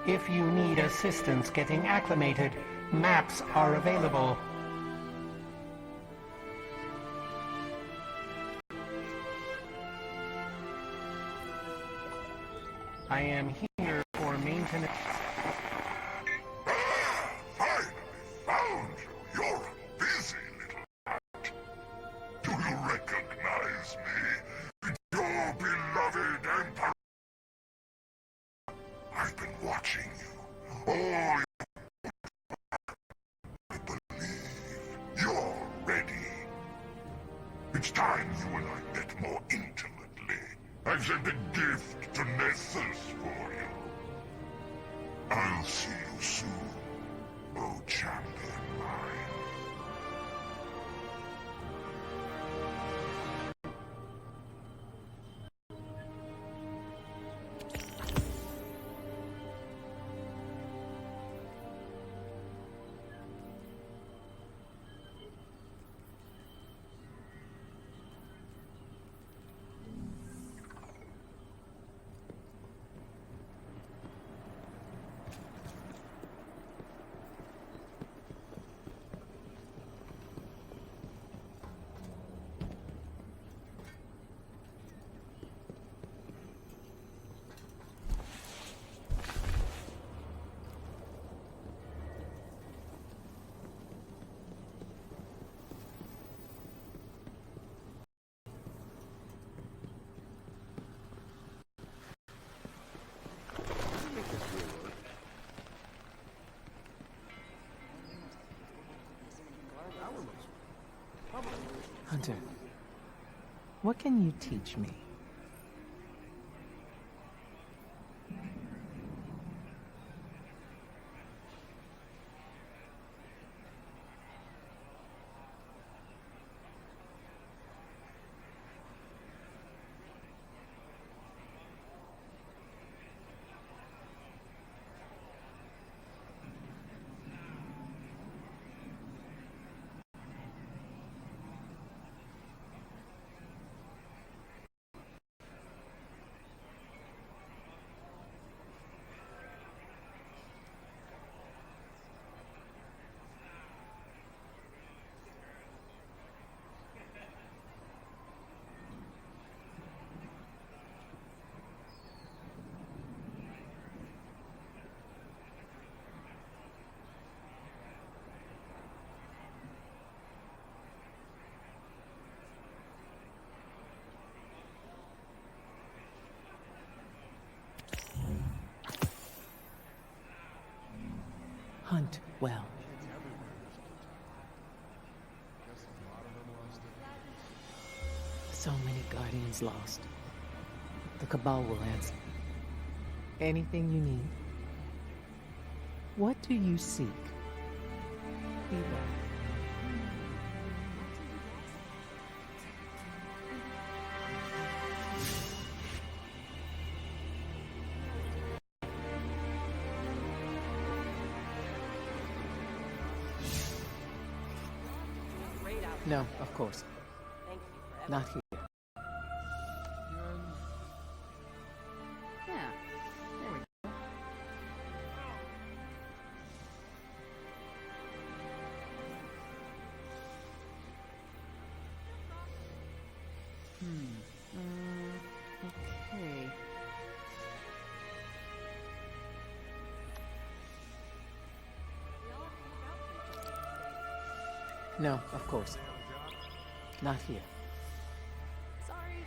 If you need assistance getting acclimated, maps are available. I am here for maintenance. Finally found you. You're a busy little rat. Do you recognize me? Your beloved Emperor. I've been watching you. All I believe you're ready. It's time you and I met more intimately. I've sent a gift to Nessus for you. I'll see you soon, oh champion mine. Hunter, what can you teach me? Hunt well. So many Guardians lost. The Cabal will answer. Anything you need. What do you seek? Be well. No, of course. Not here. Yeah, there we go. Okay. No, of course. Not here. Sorry.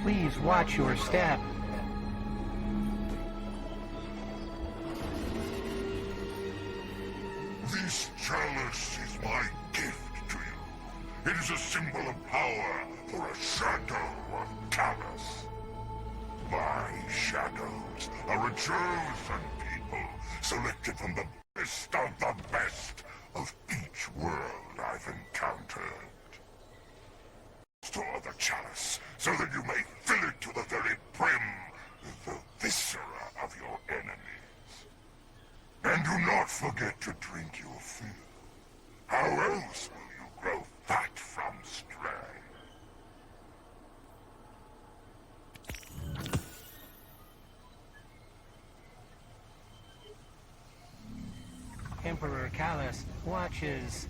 Please watch your step. This chalice is my gift to you. It is a symbol of power for a shadow of Callus. My shadows are a chosen people, selected from the best of the best of each world I've encountered. Store the chalice so that you may fill it to the very brim with the viscera of your enemies. And do not forget to drink your fill. How else will you grow fat from stray? Emperor Callus watches.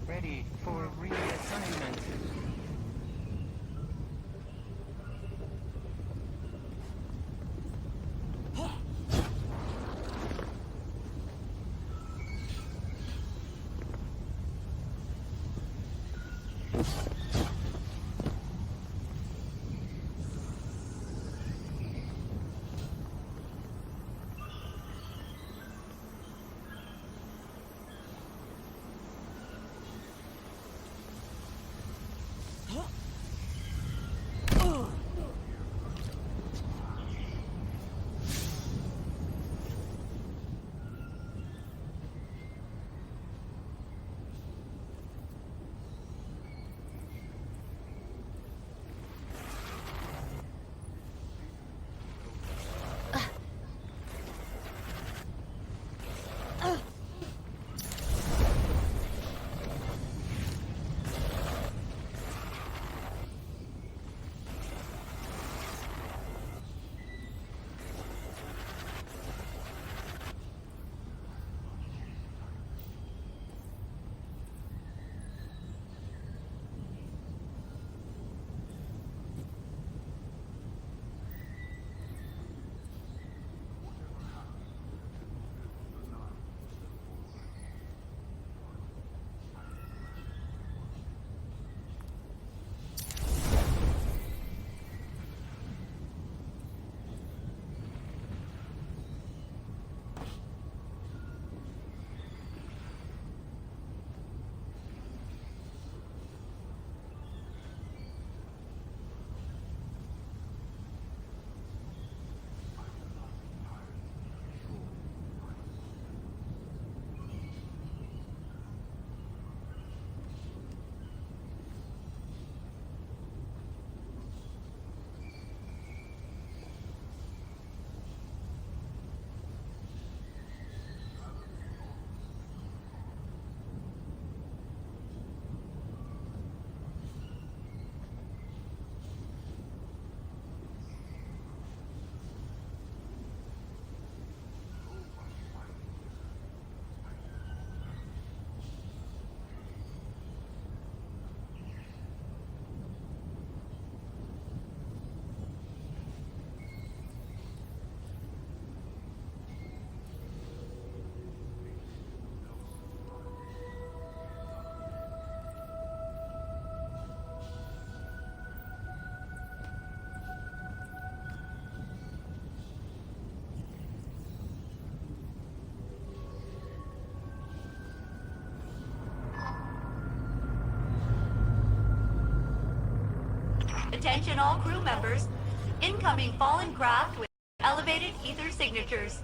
Ready for reassignment. Attention all crew members. Incoming fallen craft with elevated ether signatures.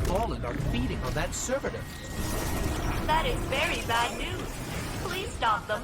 Fallen are feeding on that servitor. That is very bad news. Please stop them.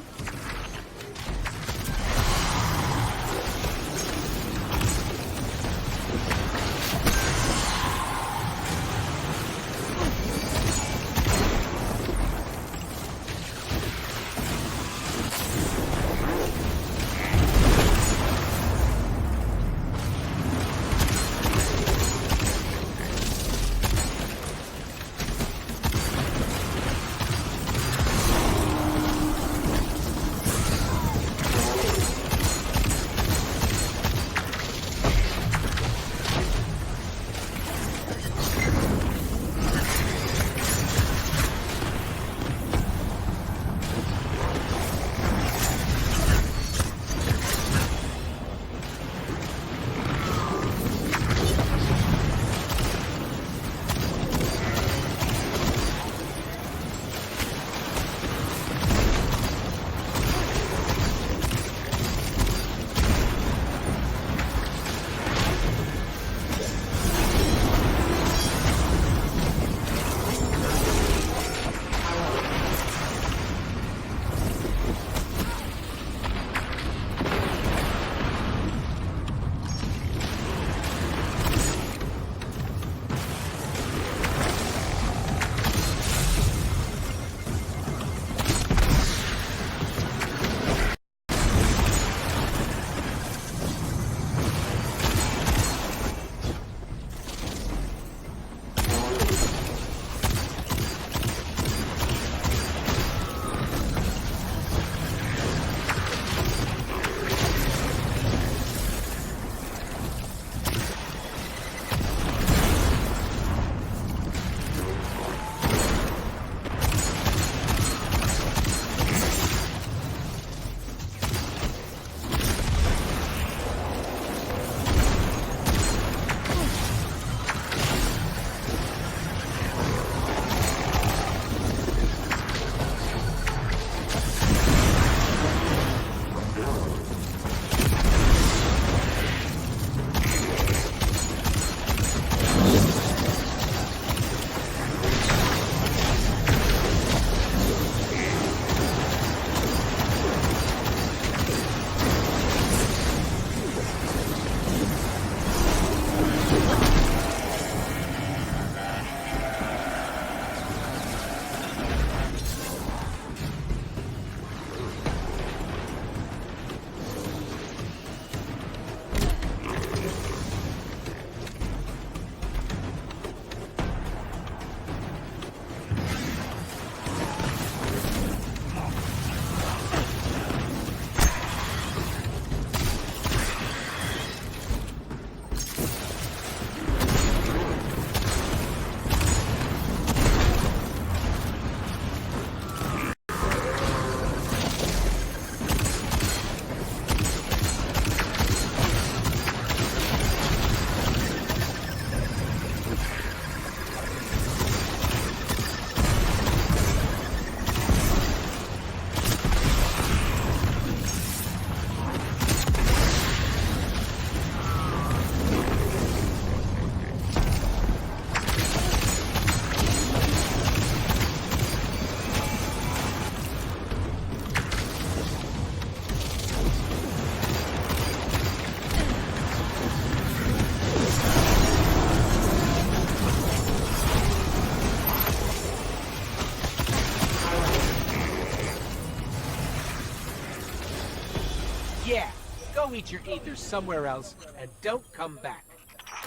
Go eat your ethers somewhere else, and don't come back.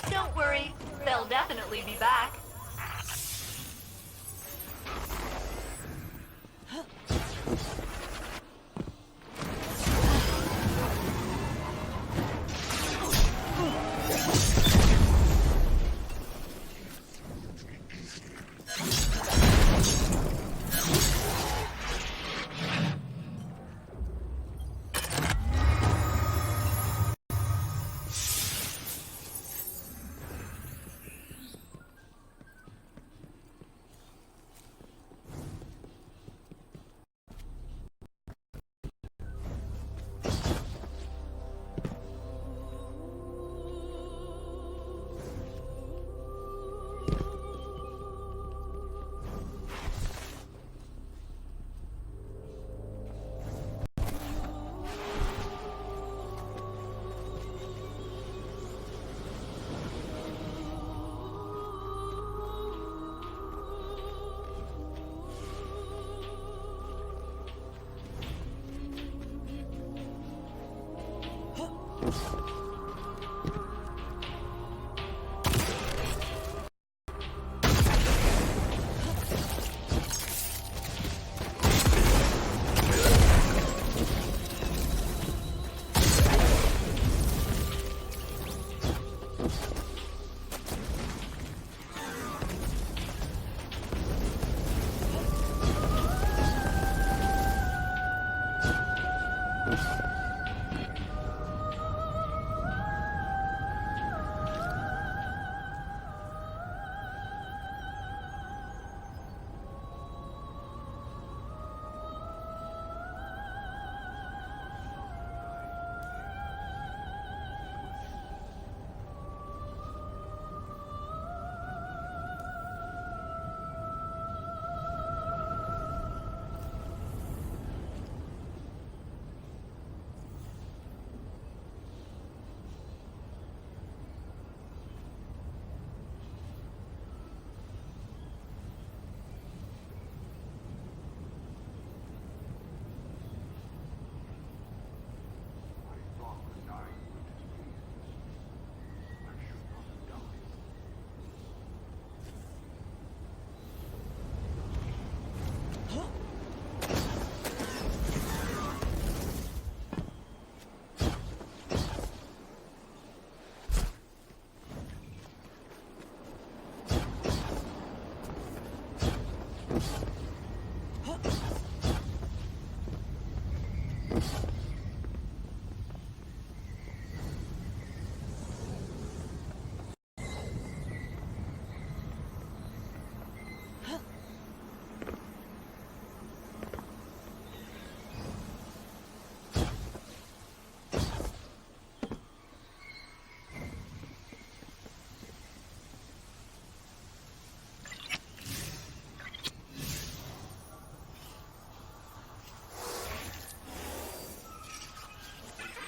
Don't worry, they'll definitely be back.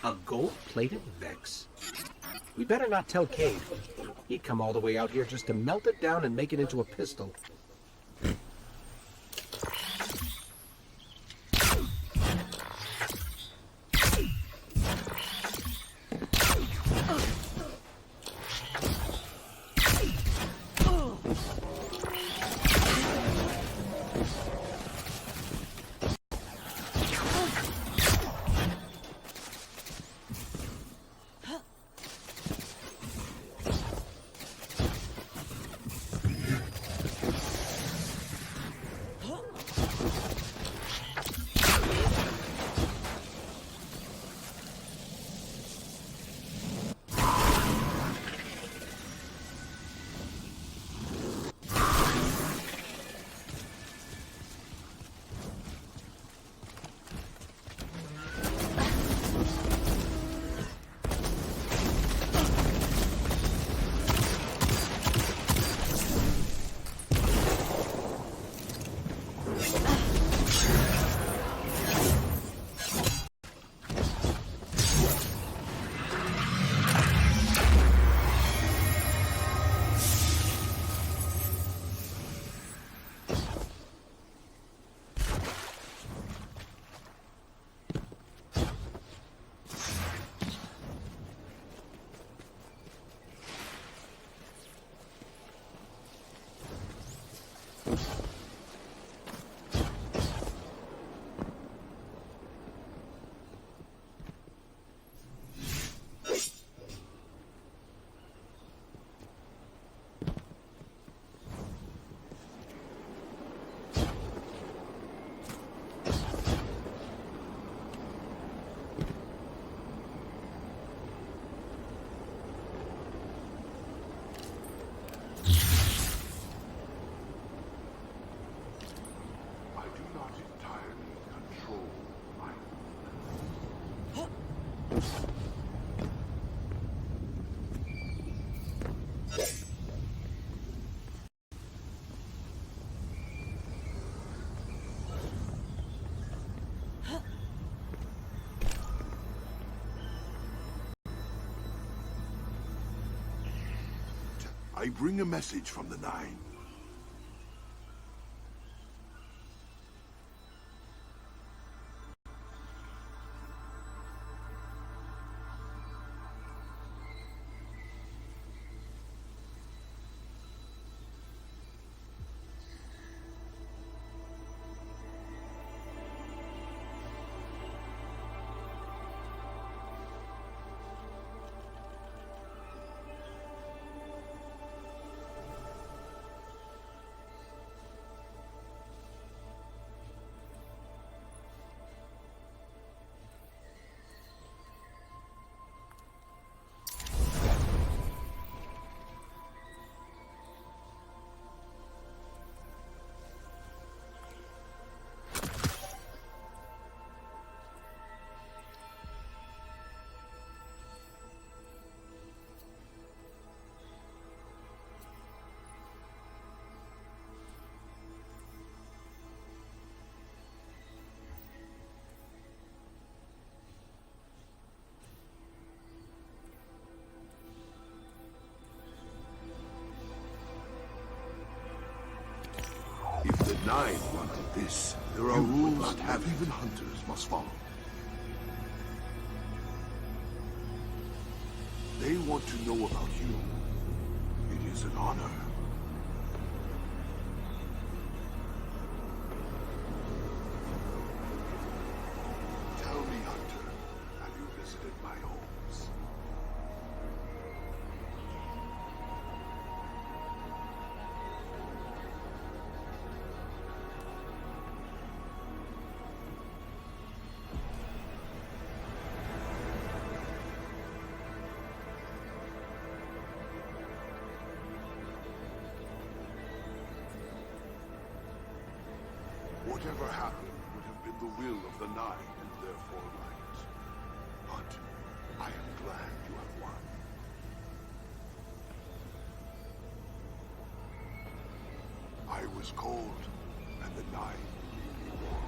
A gold-plated Vex? We better not tell Cade. He'd come all the way out here just to melt it down and make it into a pistol. I do not entirely control my I bring a message from the Nine. If the Nine wanted this, there are rules that even hunters must follow. They want to know about you. It is an honor. Tell me, Hunter, have you visited my homes? Whatever happened would have been the will of the Nine and therefore right. But I am glad you have won. I was cold, and the Nine made me warm.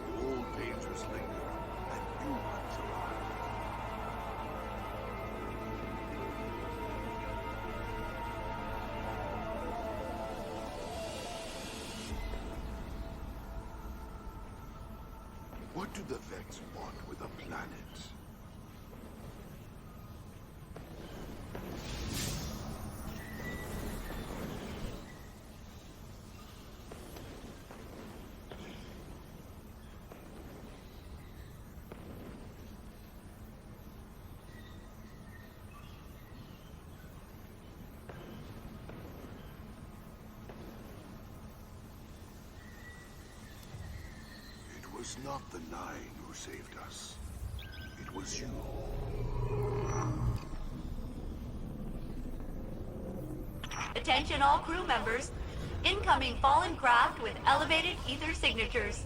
The old dangers linger, and new ones arrive. What do the Vex want with a planet? It was not the Nine who saved us. It was you. Attention all crew members. Incoming fallen craft with elevated ether signatures.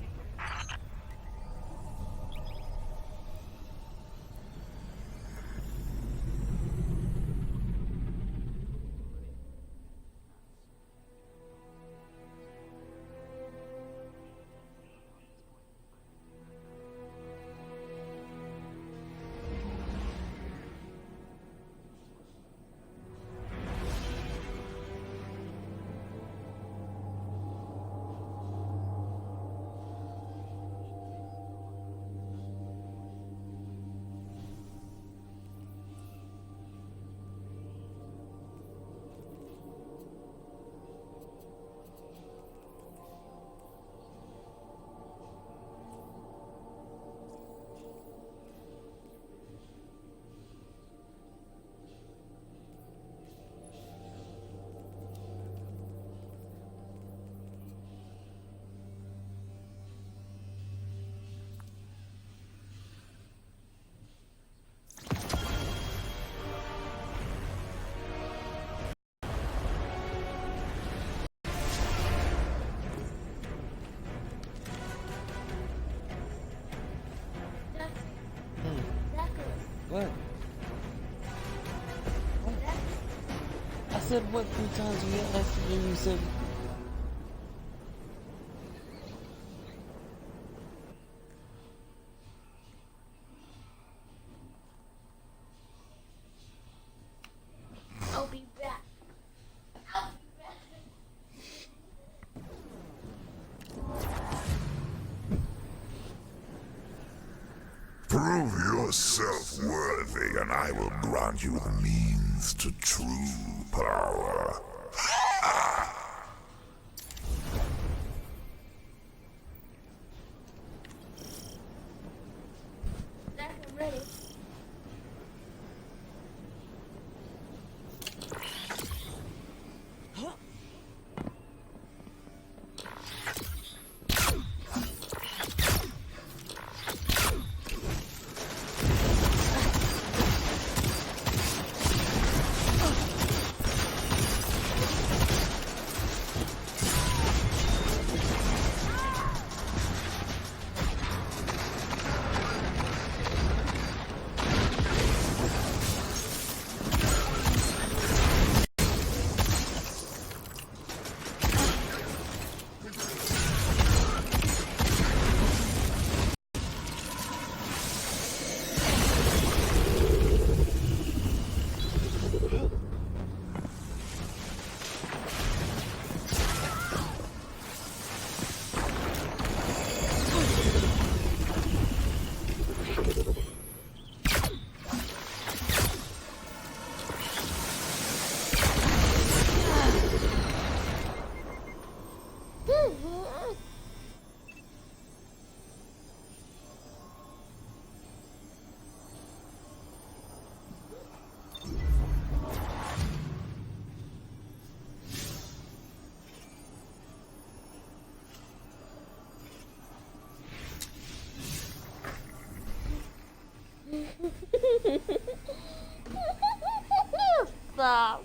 said what 3 times you asked me and you said... I'll be back. I'll be back. Prove yourself worthy, and I will grant you the means to true power. Back, I'm ready. Stop. Stop.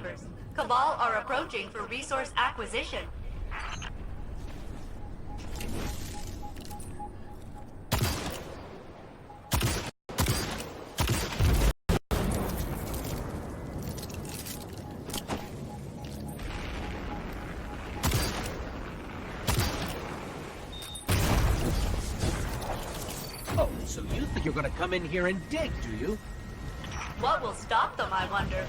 members. Cabal are approaching for resource acquisition. Oh, so you think you're gonna come in here and dig, do you? What will stop them, I wonder?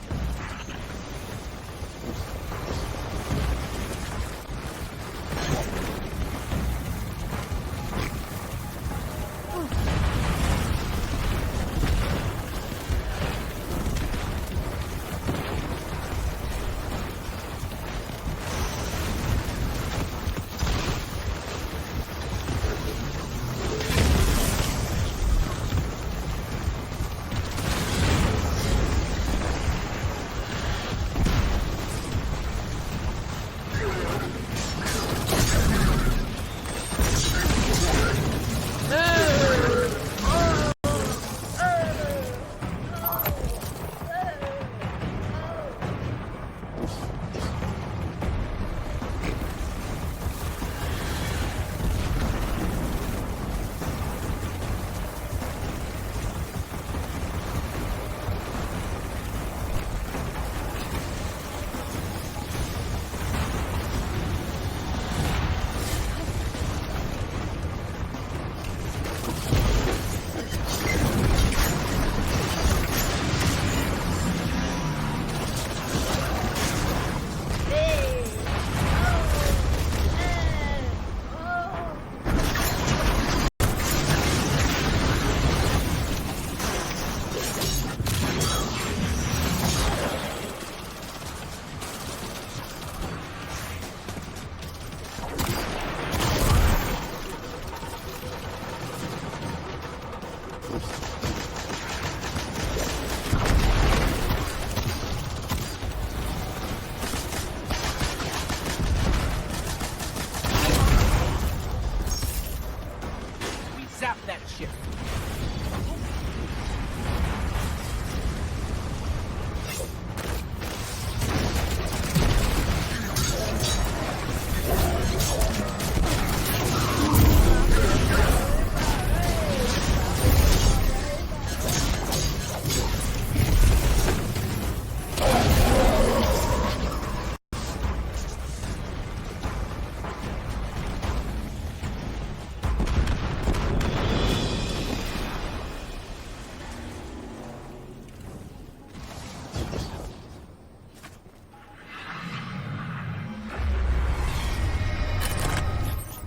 Zap that ship.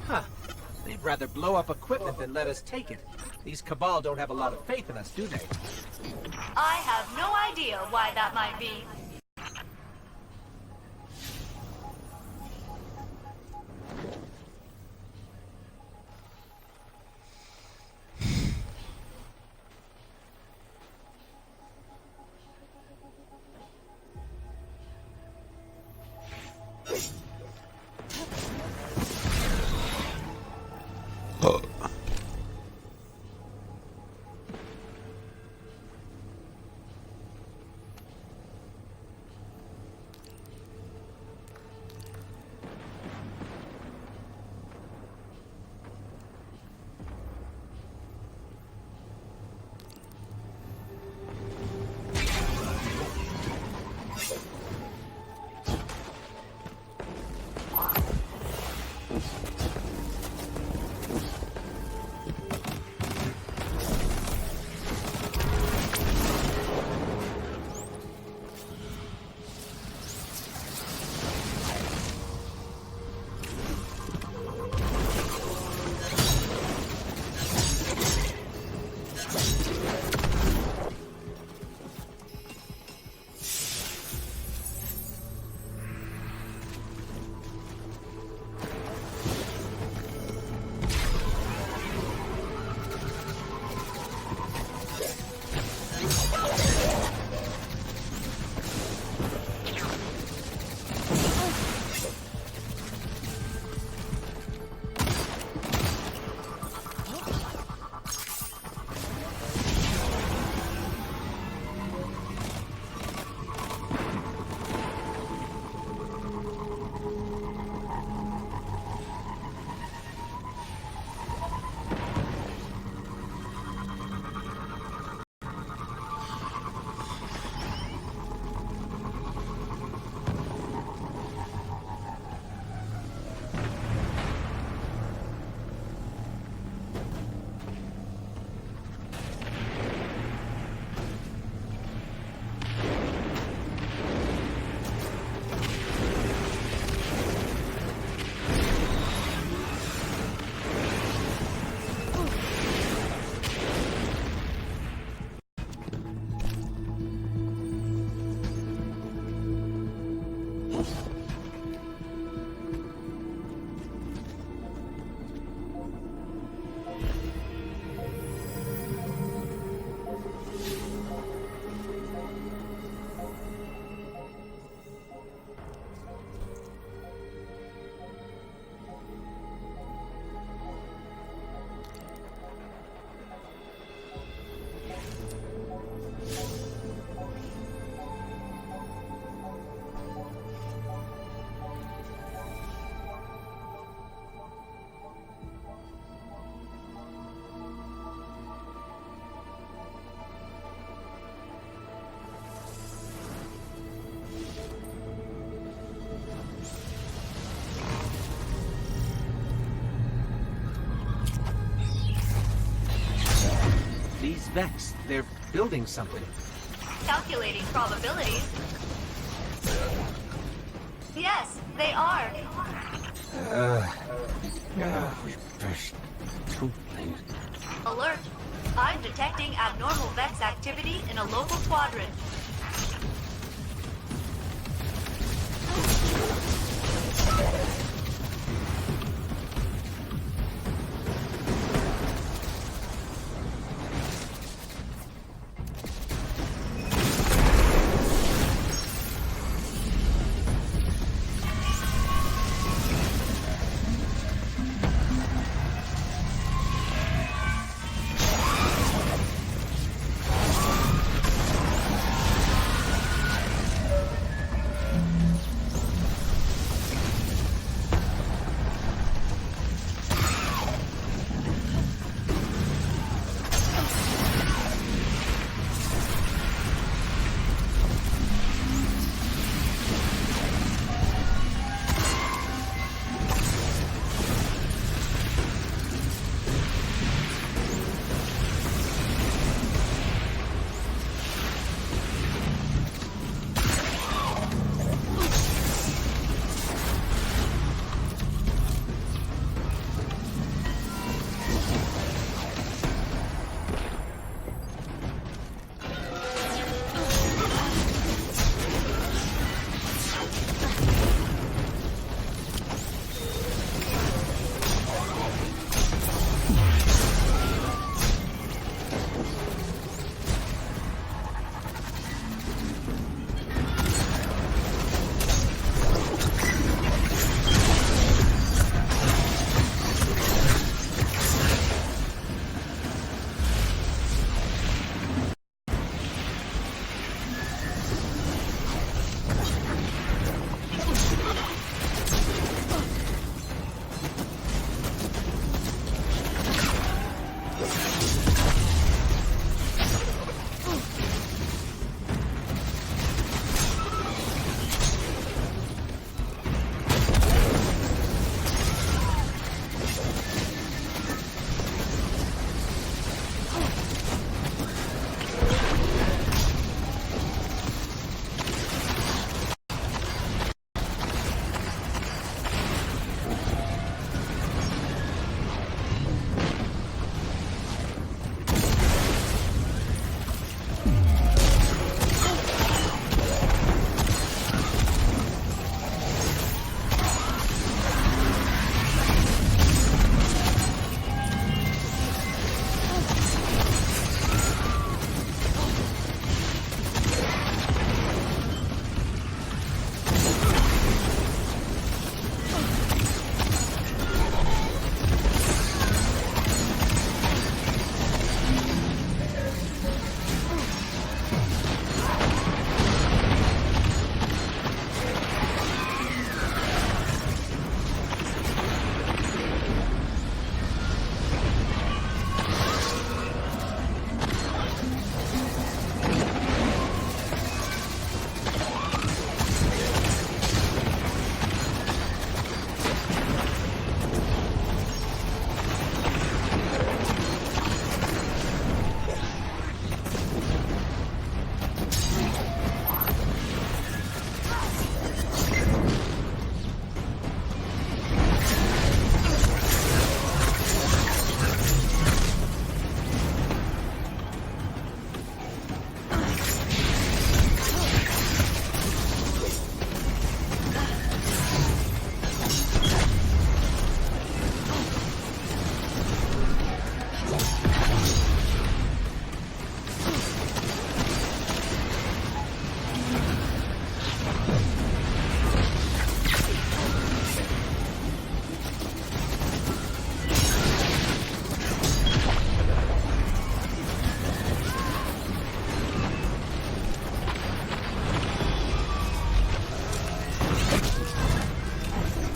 Huh. They'd rather blow up equipment than let us take it. These Cabal don't have a lot of faith in us, do they? I have no idea why that might be. Vex. They're building something. Calculating probabilities. Yes, they are. There's two things. Alert. I'm detecting abnormal Vex activity in a local quadrant.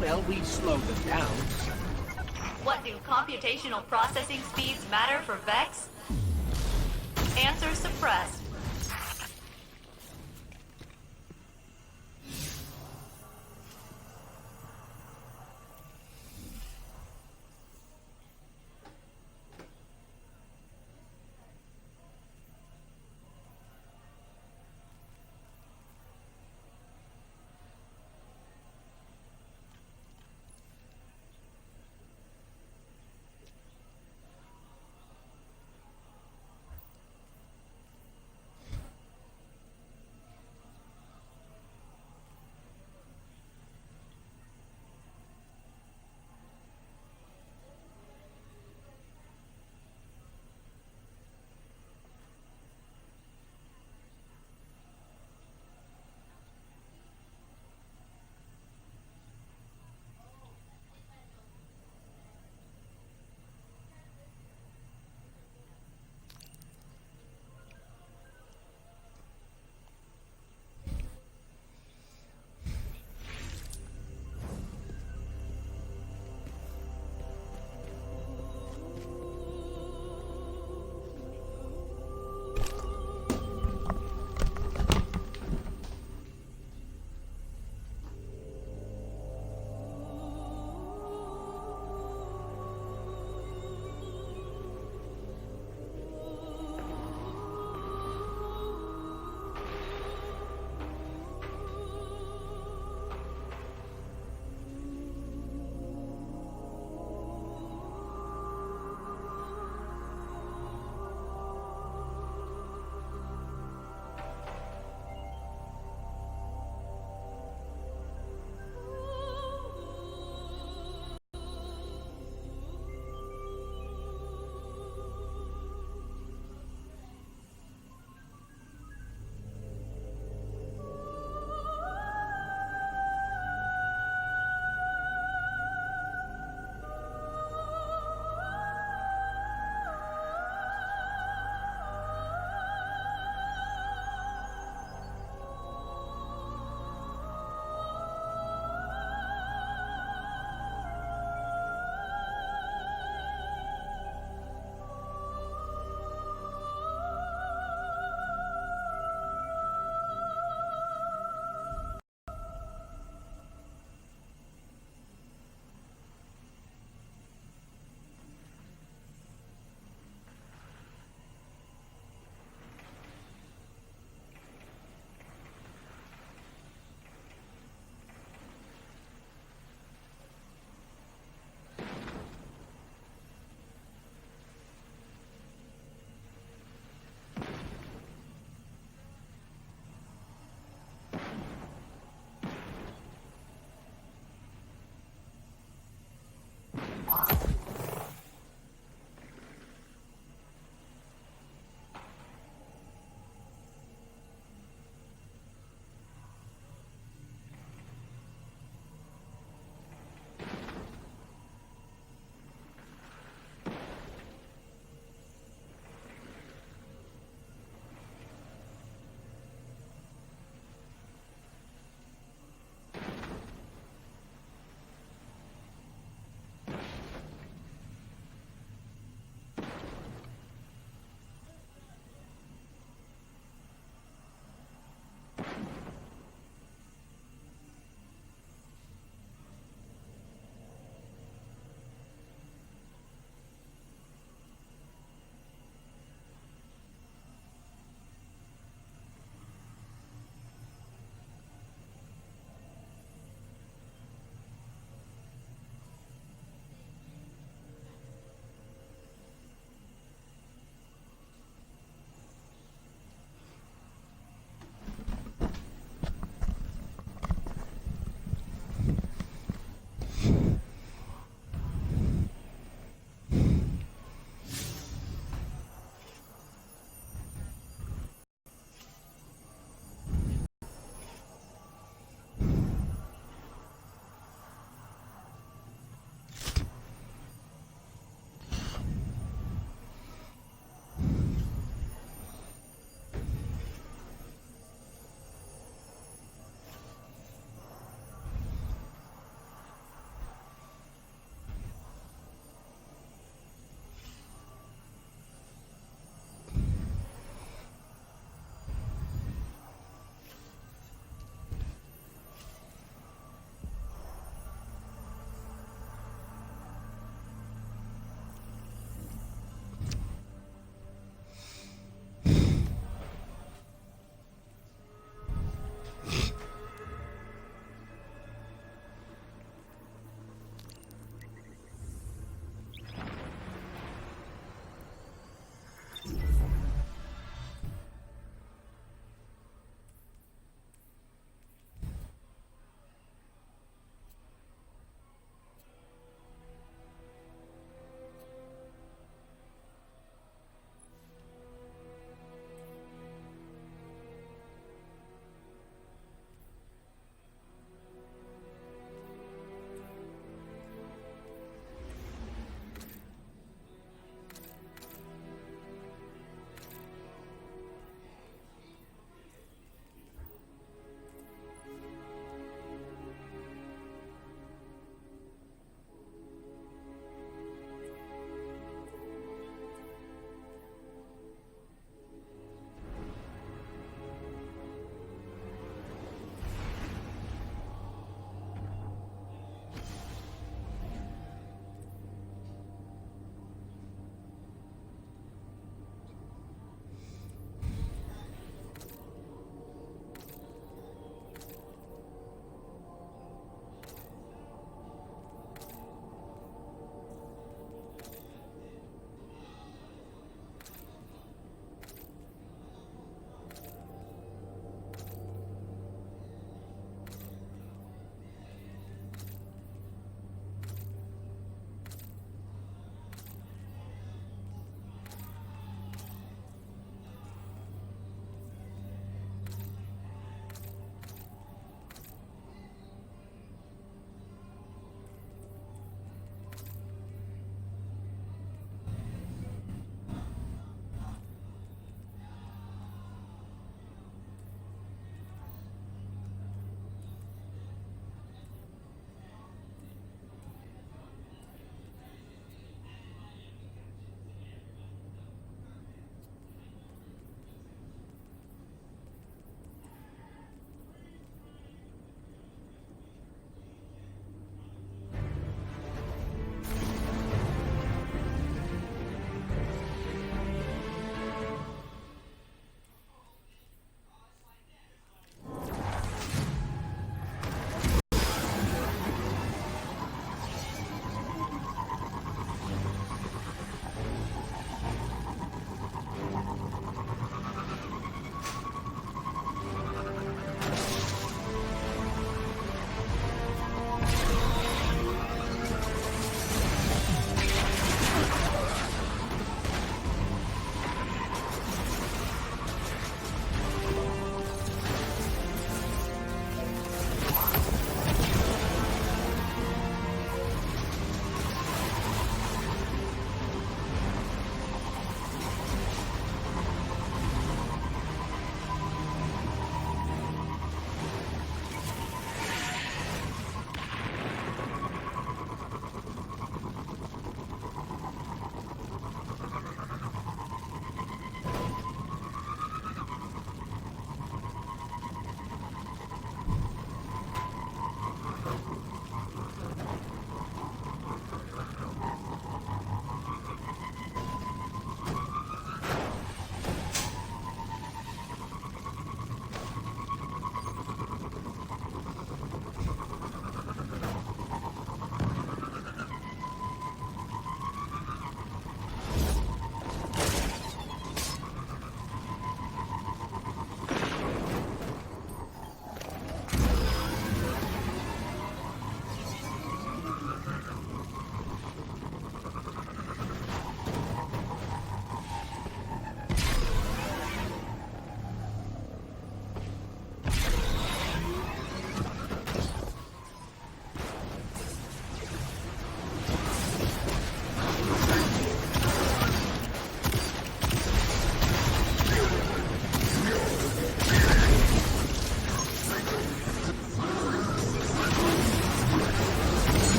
Well, we slowed them down. What do computational processing speeds matter for Vex? Answer suppressed.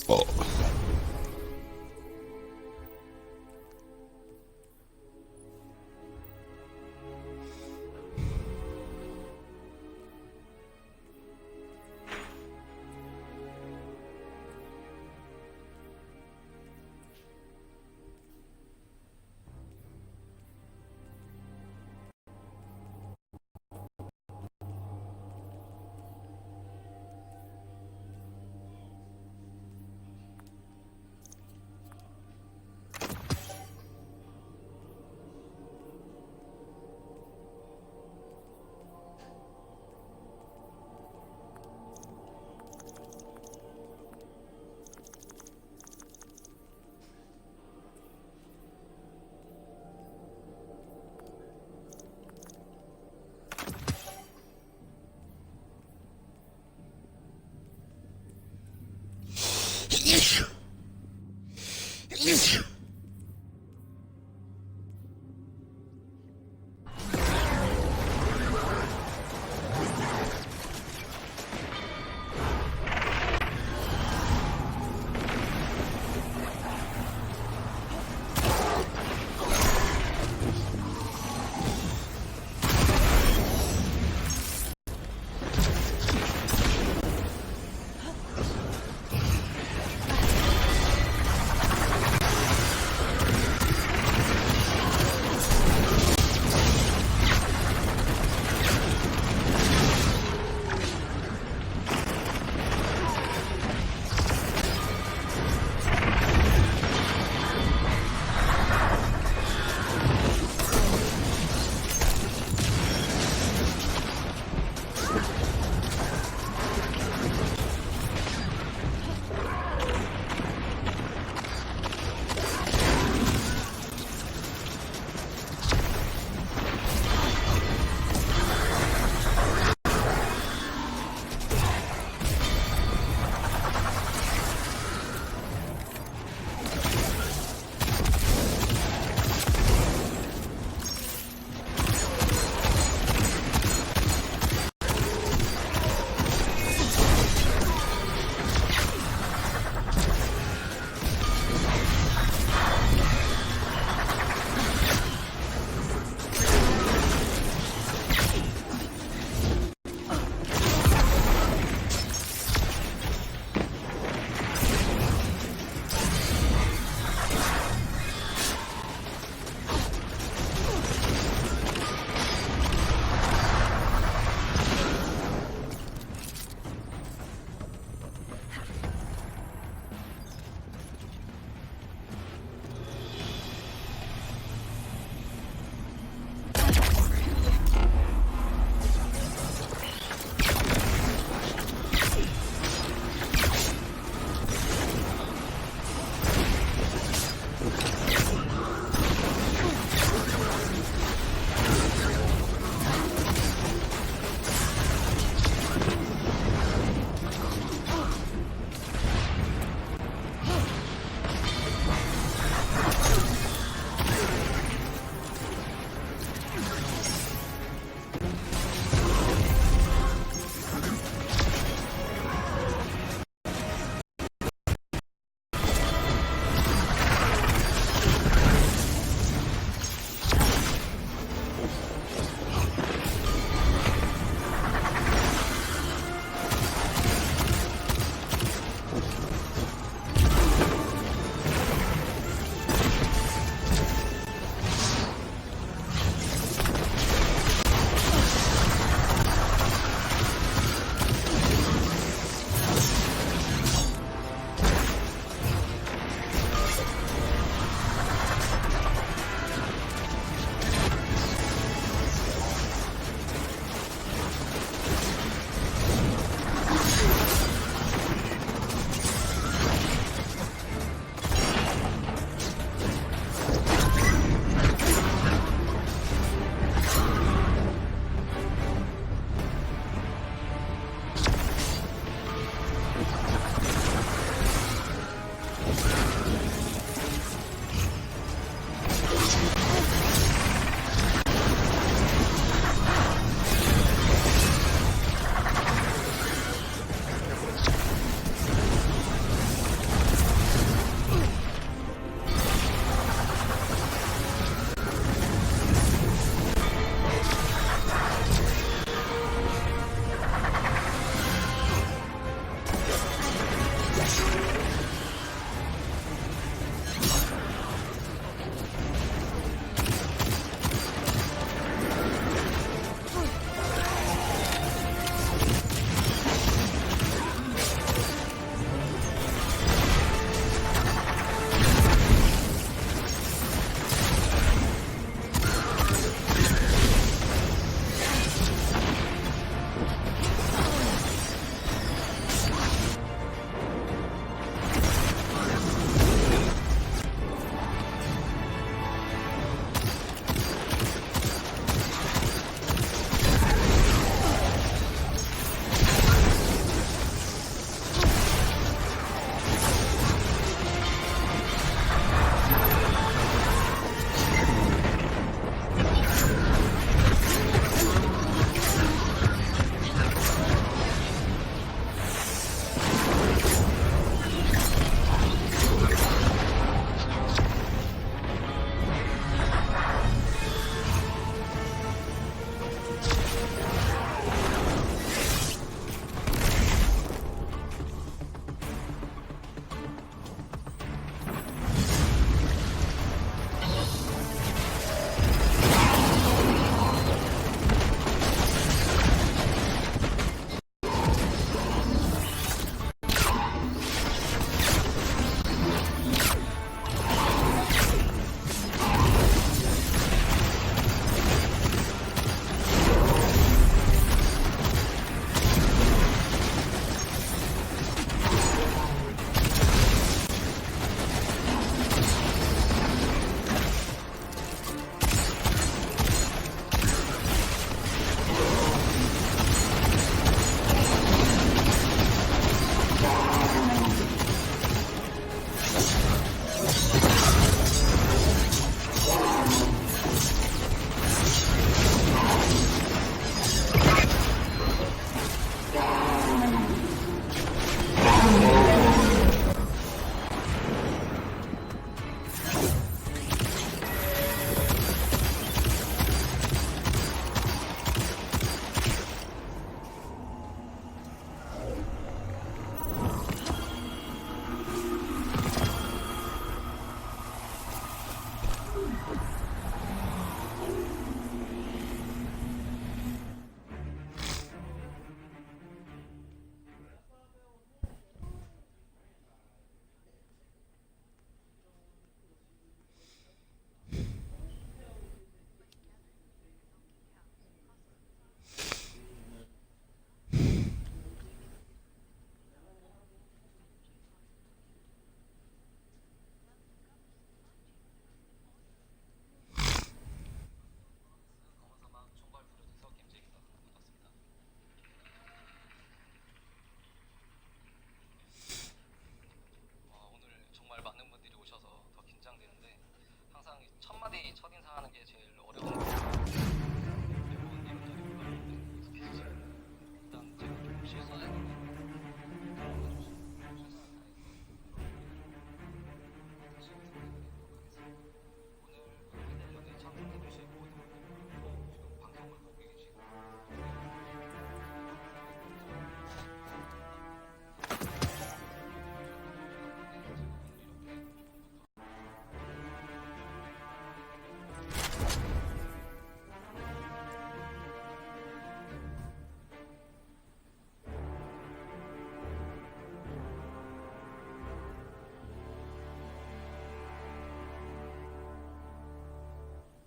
Oh.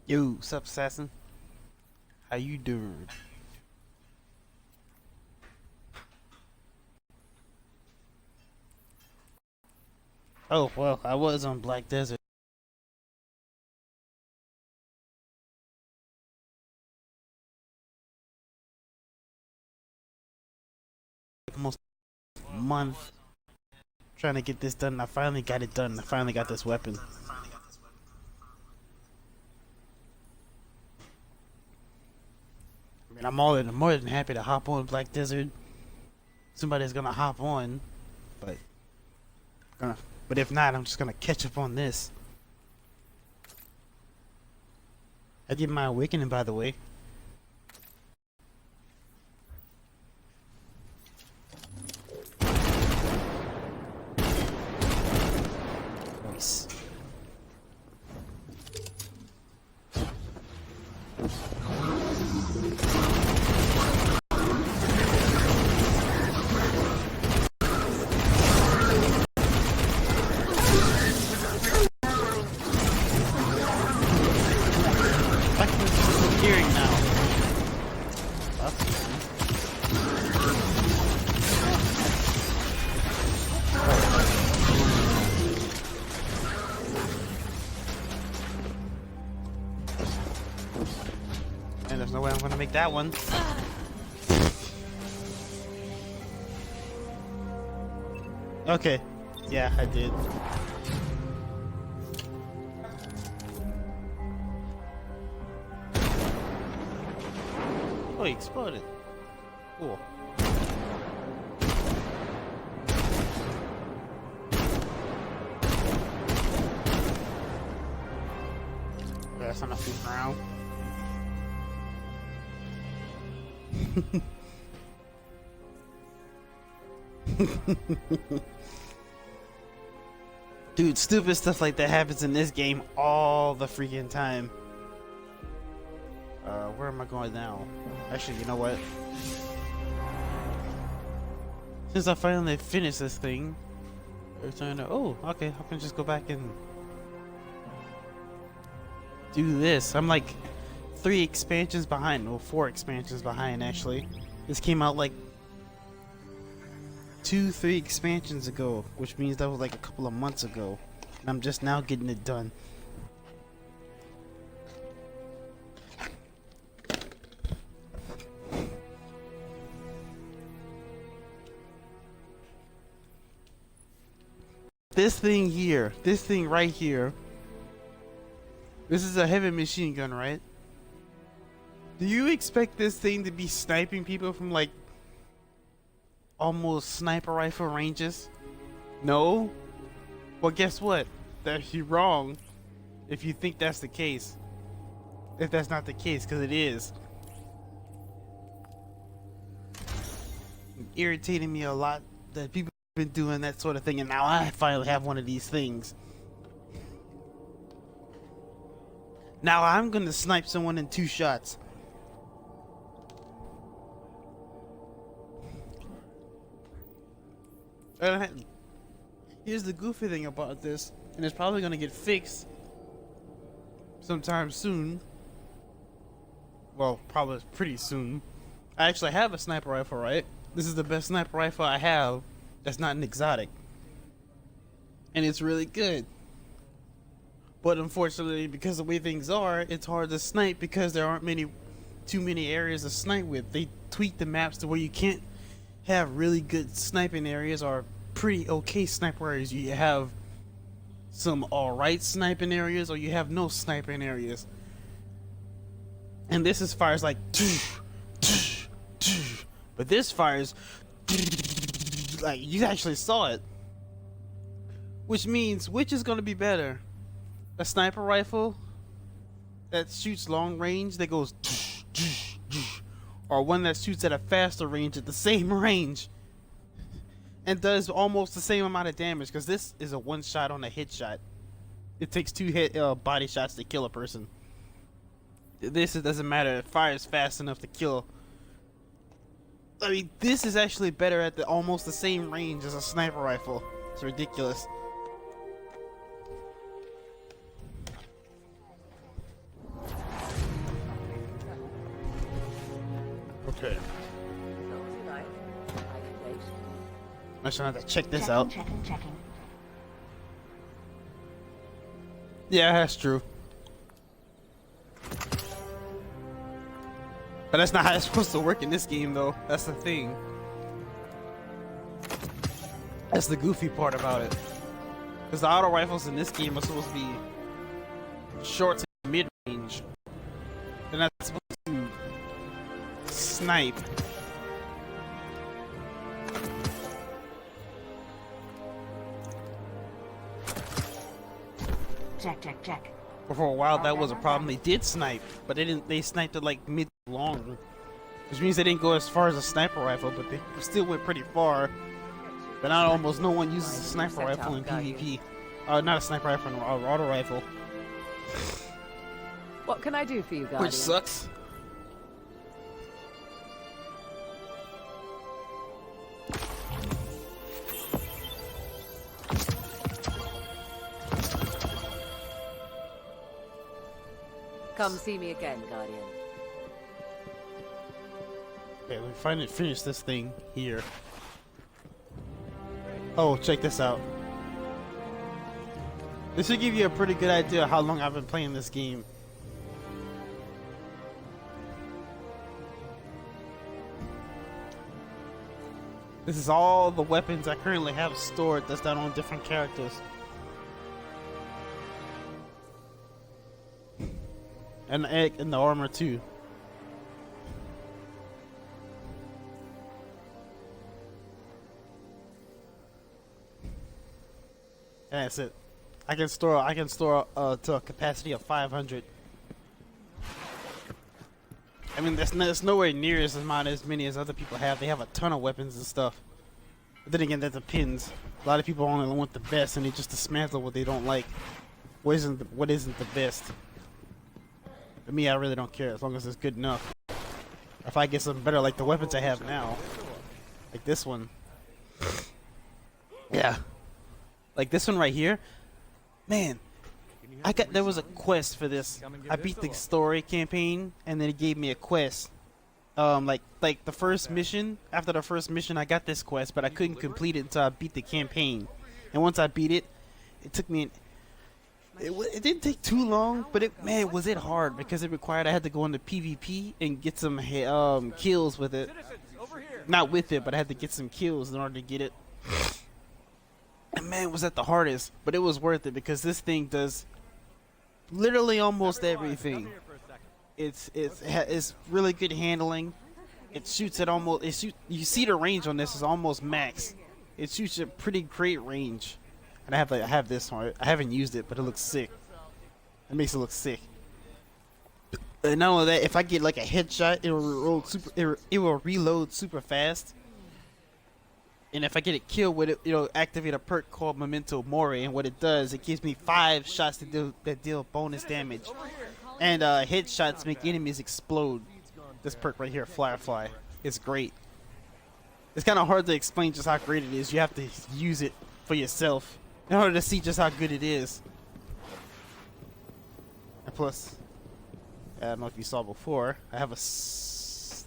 Yo, what's up, assassin? How you doing? Oh, well, I was on Black Desert. Almost a month trying to get this done. I finally got it done. I finally got this weapon. I mean, I'm more than happy to hop on Black Desert. Somebody's gonna hop on, but if not, I'm just gonna catch up on this. I did my awakening, by the way. Nice. Hearing now. And there's no way I'm gonna make that one. Okay. Yeah, I did. Oh, he exploded. Cool. That's not enough around. Dude, stupid stuff like that happens in this game all the freaking time. Where am I going now? Actually, you know what? Since I finally finished this thing, oh, okay, I can just go back and do this. I'm like 3 expansions behind, well, 4 expansions behind actually. This came out like 2-3 expansions ago, which means that was like a couple of months ago, and I'm just now getting it done. This thing here, this thing right here, this is a heavy machine gun, right? Do you expect this thing to be sniping people from like almost sniper rifle ranges? No? Well, guess what? You're wrong if you think that's the case. If that's not the case, because it is. Irritating me a lot that people been doing that sort of thing, and now I finally have one of these things. Now I'm gonna snipe someone in 2 shots. Here's the goofy thing about this, and it's probably gonna get fixed sometime soon. Well, probably pretty soon. I actually have a sniper rifle, right? This is the best sniper rifle I have that's not an exotic, and it's really good. But unfortunately, because of the way things are, it's hard to snipe because there aren't too many areas to snipe with. They tweak the maps to where you can't have really good sniping areas or pretty okay sniper areas. You have some alright sniping areas, or you have no sniping areas. And this is fires like, but this fires like you actually saw it. Which means, which is going to be better? A sniper rifle that shoots long range that goes, or one that shoots at a faster range at the same range and does almost the same amount of damage? Because this is a 1-shot on a hit shot. It takes 2 body shots to kill a person. This doesn't matter. It fires fast enough to kill. I mean, this is actually better at almost the same range as a sniper rifle. It's ridiculous. Okay. I'm just gonna have to check this out. Checking. Yeah, that's true. But that's not how it's supposed to work in this game, though. That's the thing. That's the goofy part about it. Because the auto rifles in this game are supposed to be short to mid-range. They're not supposed to snipe. Check. But for a while, that was a problem. They did snipe, but they didn't. They sniped it like mid-long, which means they didn't go as far as a sniper rifle, but they still went pretty far. But now almost no one uses a sniper rifle in PvP. Not a sniper rifle, an auto rifle. What can I do for you, Guardian? Which sucks. Come see me again, Guardian. Okay, let me finally finish this thing here. Oh, check this out. This should give you a pretty good idea of how long I've been playing this game. This is all the weapons I currently have stored that's done on different characters. And the egg and the armor too. And that's it. I can store to a capacity of 500. I mean, that's nowhere near as many as other people have. They have a ton of weapons and stuff. But then again, that depends. A lot of people only want the best, and they just dismantle what they don't like. What isn't the best? For me, I really don't care as long as it's good enough. If I get something better, like the weapons I have now, like this one. Yeah, like this one right here. Man, there was a quest for this. I beat the story campaign, and then it gave me a quest. Like the first mission. After the first mission, I got this quest, but I couldn't complete it until I beat the campaign. And once I beat it, it took me. It didn't take too long, but was it hard because it required I had to go into PvP and get some kills with it. Not with it, but I had to get some kills in order to get it. And man, was that the hardest, but it was worth it because this thing does literally almost everything. It's really good handling. It shoots at almost you see the range on this is almost max. It shoots at pretty great range. And I have this one. I haven't used it, but it looks sick. It makes it look sick. And not only that, if I get like a headshot, it will reload super fast. And if I get a kill with it, it'll activate a perk called Memento Mori. And what it does, it gives me 5 shots that deal bonus damage. And headshots make enemies explode. This perk right here, Firefly, it's great. It's kind of hard to explain just how great it is. You have to use it for yourself in order to see just how good it is. And plus, I don't know if you saw before, I have this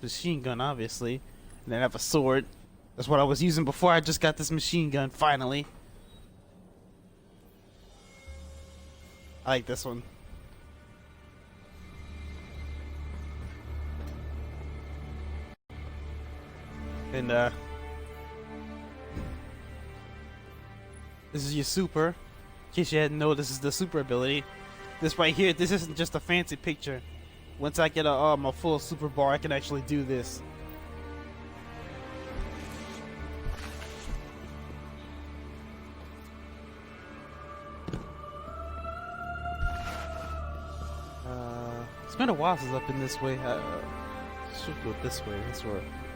machine gun, obviously, and then I have a sword. That's what I was using before. I just got this machine gun finally. I like this one. And this is your super. In case you hadn't known, this is the super ability. This right here, this isn't just a fancy picture. Once I get a full super bar, I can actually do this. It's been a while since I've been this way. Should go this way.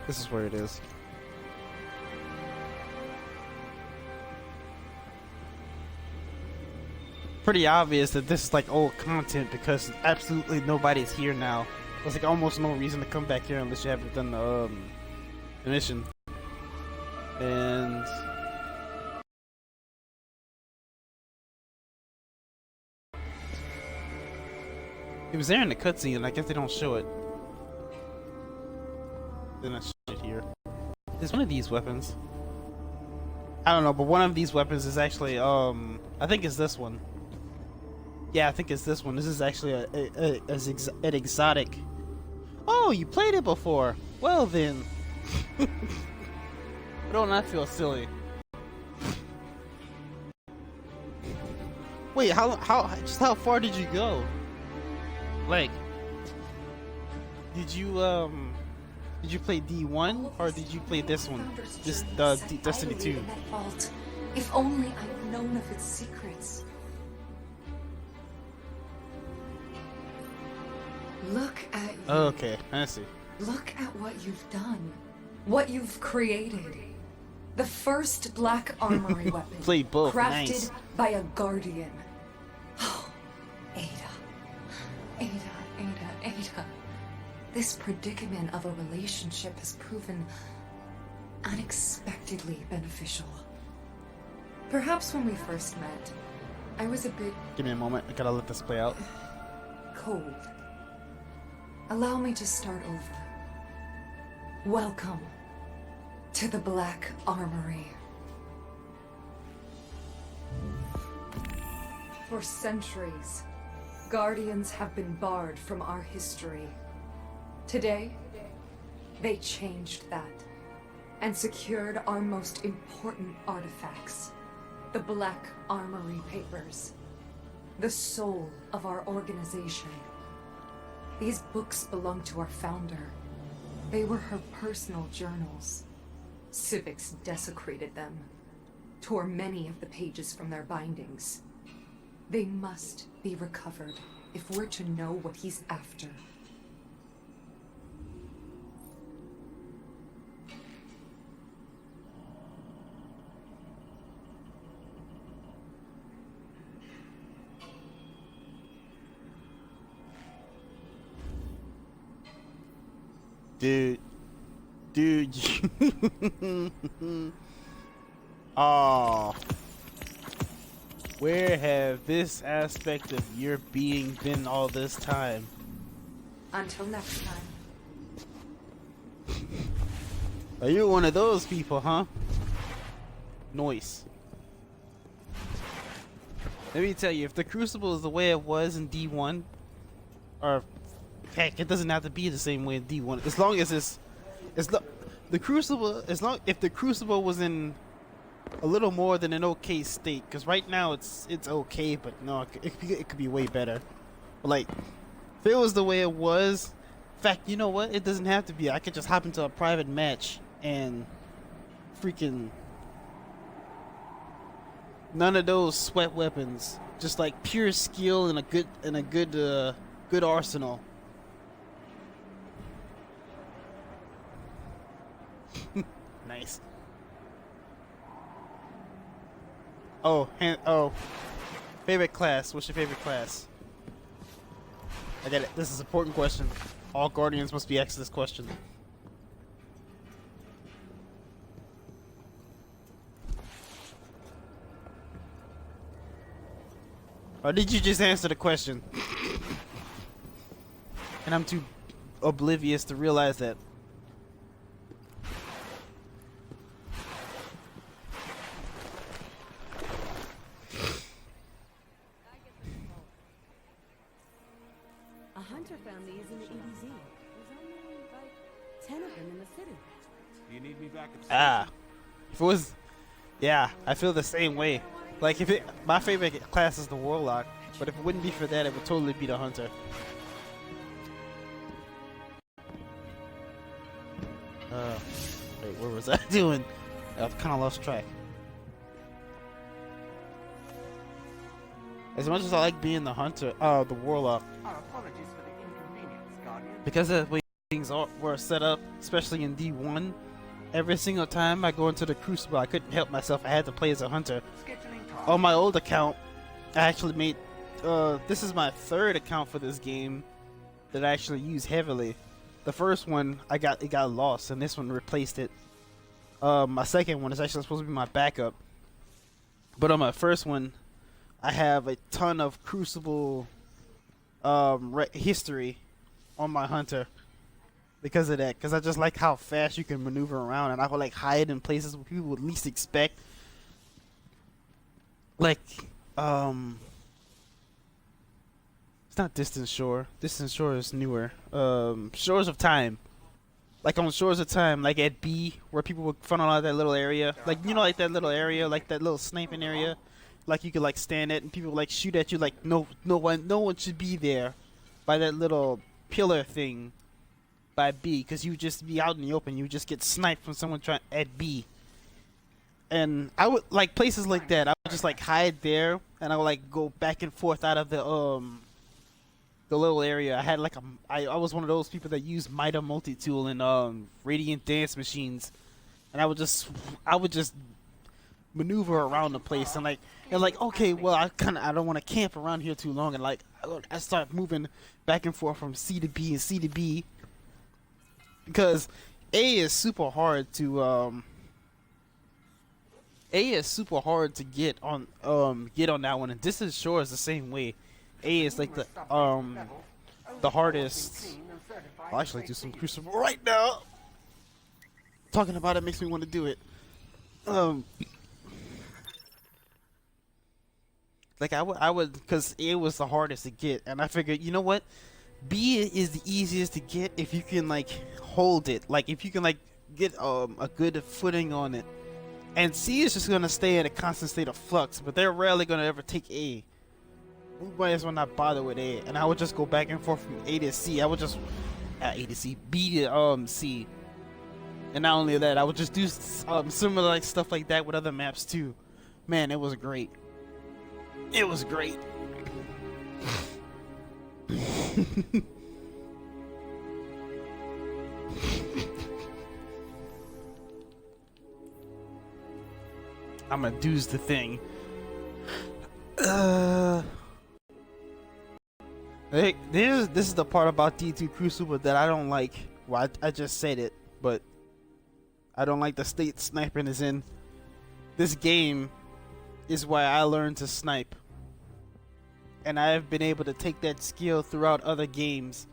This is where it is. Pretty obvious that this is like old content because absolutely nobody's here now. There's like almost no reason to come back here unless you haven't done the mission. And it was there in the cutscene, and I guess they don't show it. Then I shit here. Is one of these weapons? I don't know, but one of these weapons is actually I think it's this one. Yeah, I think it's this one. This is actually an exotic. Oh, you played it before. Well then. Don't I feel silly? Wait, how far did you go? Like, did you play D1 or did you play this one? This Destiny 2. If only I'd known of its secrets. Look at you. Oh, okay, I see. Look at what you've done. What you've created. The first black armory weapon. Play both, crafted nice. by a guardian. Oh, Ada. Ada. This predicament of a relationship has proven unexpectedly beneficial. Perhaps when we first met, I was a bit Give me a moment. I gotta let this play out. cold. Allow me to start over. Welcome to the Black Armory. For centuries, Guardians have been barred from our history. Today, they changed that and secured our most important artifacts, the Black Armory Papers, the soul of our organization. These books belong to our founder. They were her personal journals. Civics desecrated them, tore many of the pages from their bindings. They must be recovered if we're to know what he's after. Dude. Oh. Where have this aspect of your being been all this time? Until next time. Are you one of those people, huh? Noise. Let me tell you, if the Crucible is the way it was in D1, or heck, it doesn't have to be the same way in D1. As long as the Crucible, if the Crucible was in a little more than an okay state, because right now it's okay, but no, it could be way better. But like, if it was the way it was, in fact, you know what? It doesn't have to be. I could just hop into a private match and freaking none of those sweat weapons. Just like pure skill and a good arsenal. Nice. Oh, favorite class. What's your favorite class? I get it. This is an important question. All Guardians must be asked this question. Or did you just answer the question? And I'm too oblivious to realize that. A hunter family is in the EDZ. There's only like 10 of them in the city. Do you need me back at Ah. If it was, yeah, I feel the same way. Like my favorite class is the Warlock, but if it wouldn't be for that, it would totally be the Hunter. Wait, what was I doing? I kind of lost track. As much as I like being the Hunter, the Warlock, Our apologies for the inconvenience, Guardian. because of the way things were set up, especially in D1, every single time I go into the Crucible, I couldn't help myself. I had to play as a Hunter. Scheduling time. On my old account, I actually made. This is my third account for this game that I actually use heavily. The first one it got lost, and this one replaced it. My second one is actually supposed to be my backup, but on my first one, I have a ton of Crucible history on my Hunter. because of that. Because I just like how fast you can maneuver around, and I would like hide in places where people would least expect. Like, it's not Distant Shore. Distant Shore is newer. Shores of Time. Like on Shores of Time, like at B, where people would funnel out that little area. Like, you know, like that little area, like that little sniping area. Like you could like stand at and people would, like shoot at you. Like no one should be there by that little pillar thing by B, because you would just be out in the open. You would just get sniped from someone trying at B. And I would like places like that. I would just like hide there, and I would like go back and forth out of the little area. I had like I was one of those people that used Mida multi-tool and Radiant Dance Machines, and I would just maneuver around the place and like okay, well I don't want to camp around here too long, and like I start moving back and forth from C to B and C to B, because A is super hard to get on that one, and Distant Shore is the same way. A is like the hardest. I'll actually do some Crucible right now. Talking about it makes me want to do it. Like I would, because A was the hardest to get, and I figured, you know what, B is the easiest to get if you can like hold it, like if you can like get a good footing on it, and C is just gonna stay in a constant state of flux, but they're rarely gonna ever take A. We might as well not bother with A, and I would just go back and forth from A to C. I would just A to C, B to C, and not only that, I would just do similar like stuff like that with other maps too. Man, it was great. It was great. I'm gonna do's the thing. This is the part about D2 Crucible that I don't like. Well, I just said it, but I don't like the state sniping is in. This game is why I learned to snipe. And I have been able to take that skill throughout other games.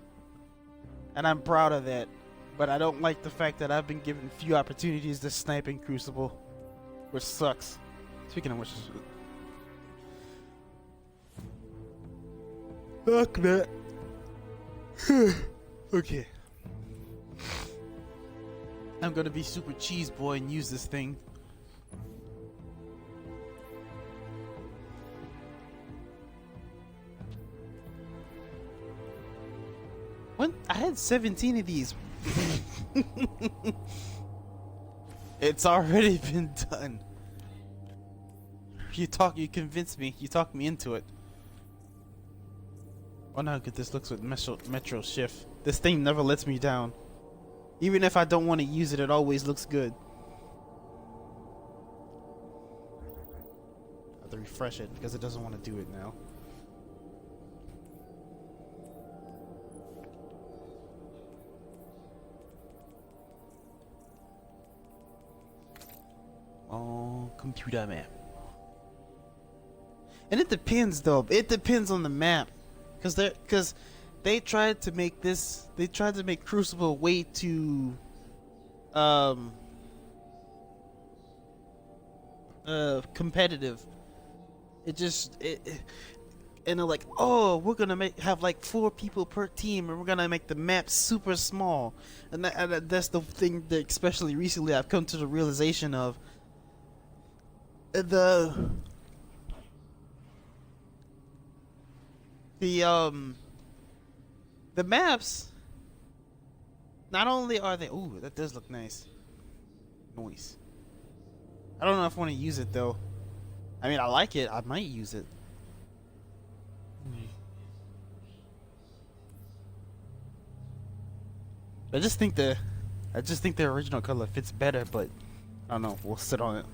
And I'm proud of that. But I don't like the fact that I've been given few opportunities to snipe in Crucible. Which sucks. Speaking of which... Fuck that. Okay. I'm gonna be super cheese boy and use this thing. What? I had 17 of these. It's already been done. You convinced me. You talked me into it. Oh no, how good this looks with Metro Shift. This thing never lets me down. Even if I don't want to use it, it always looks good. I have to refresh it because it doesn't want to do it now. Oh, computer map. And it depends though. It depends on the map. Because they tried to make this, they tried to make Crucible way too competitive. And they're like, oh, we're gonna have like 4 people per team, and we're gonna make the map super small. And that's the thing that especially recently I've come to the realization of. The maps, not only are they, ooh, that does look nice. Nice. I don't know if I want to use it though. I mean, I like it. I might use it. I just think the original color fits better, but I don't know. We'll sit on it.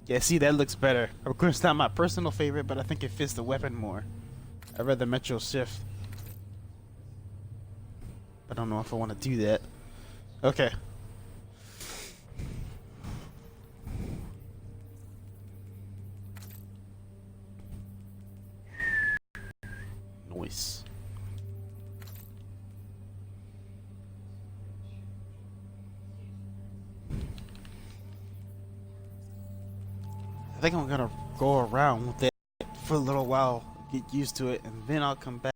Yeah, see, that looks better. Of course, it's not my personal favorite, but I think it fits the weapon more. I'd rather Metro Shift. I don't know if I want to do that. Okay. Nice. I think I'm gonna go around with it for a little while, get used to it, and then I'll come back.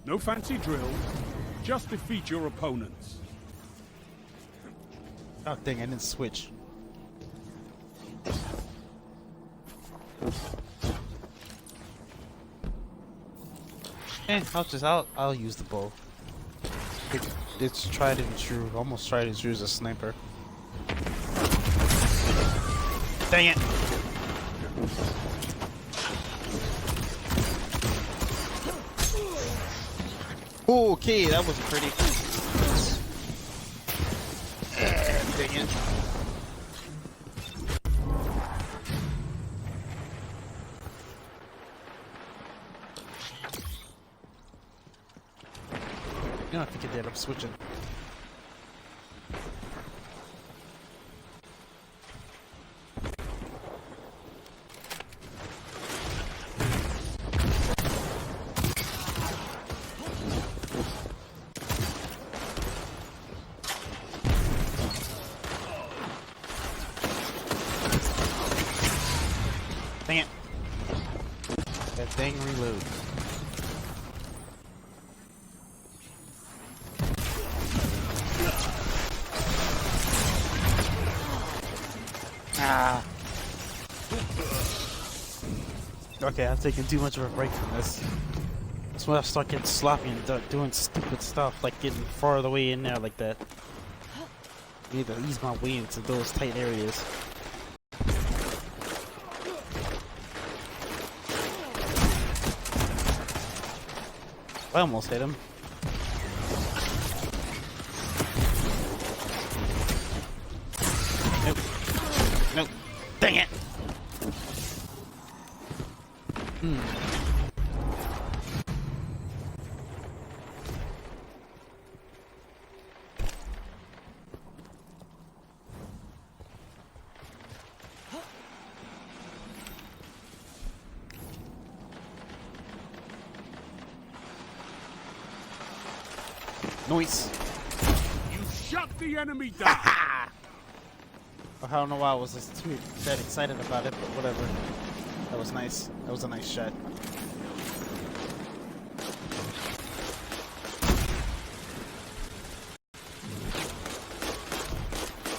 No fancy drill, just defeat your opponents. Oh dang, I didn't switch. I'll use the bow. It's tried and true, almost tried and true as a sniper. Dang it! Okay, that was pretty. Dang it. You know, I think it did. I'm switching. Dang it. That thing reload. Ah. Okay, I'm taking too much of a break from this. That's when I start getting sloppy and doing stupid stuff, like getting farther away in there like that. I need to ease my way into those tight areas. I almost hit him. Nope. Nope. Dang it! Noise. You shut the enemy down. I don't know why I was just too that excited about it, but whatever. That was nice. That was a nice shot.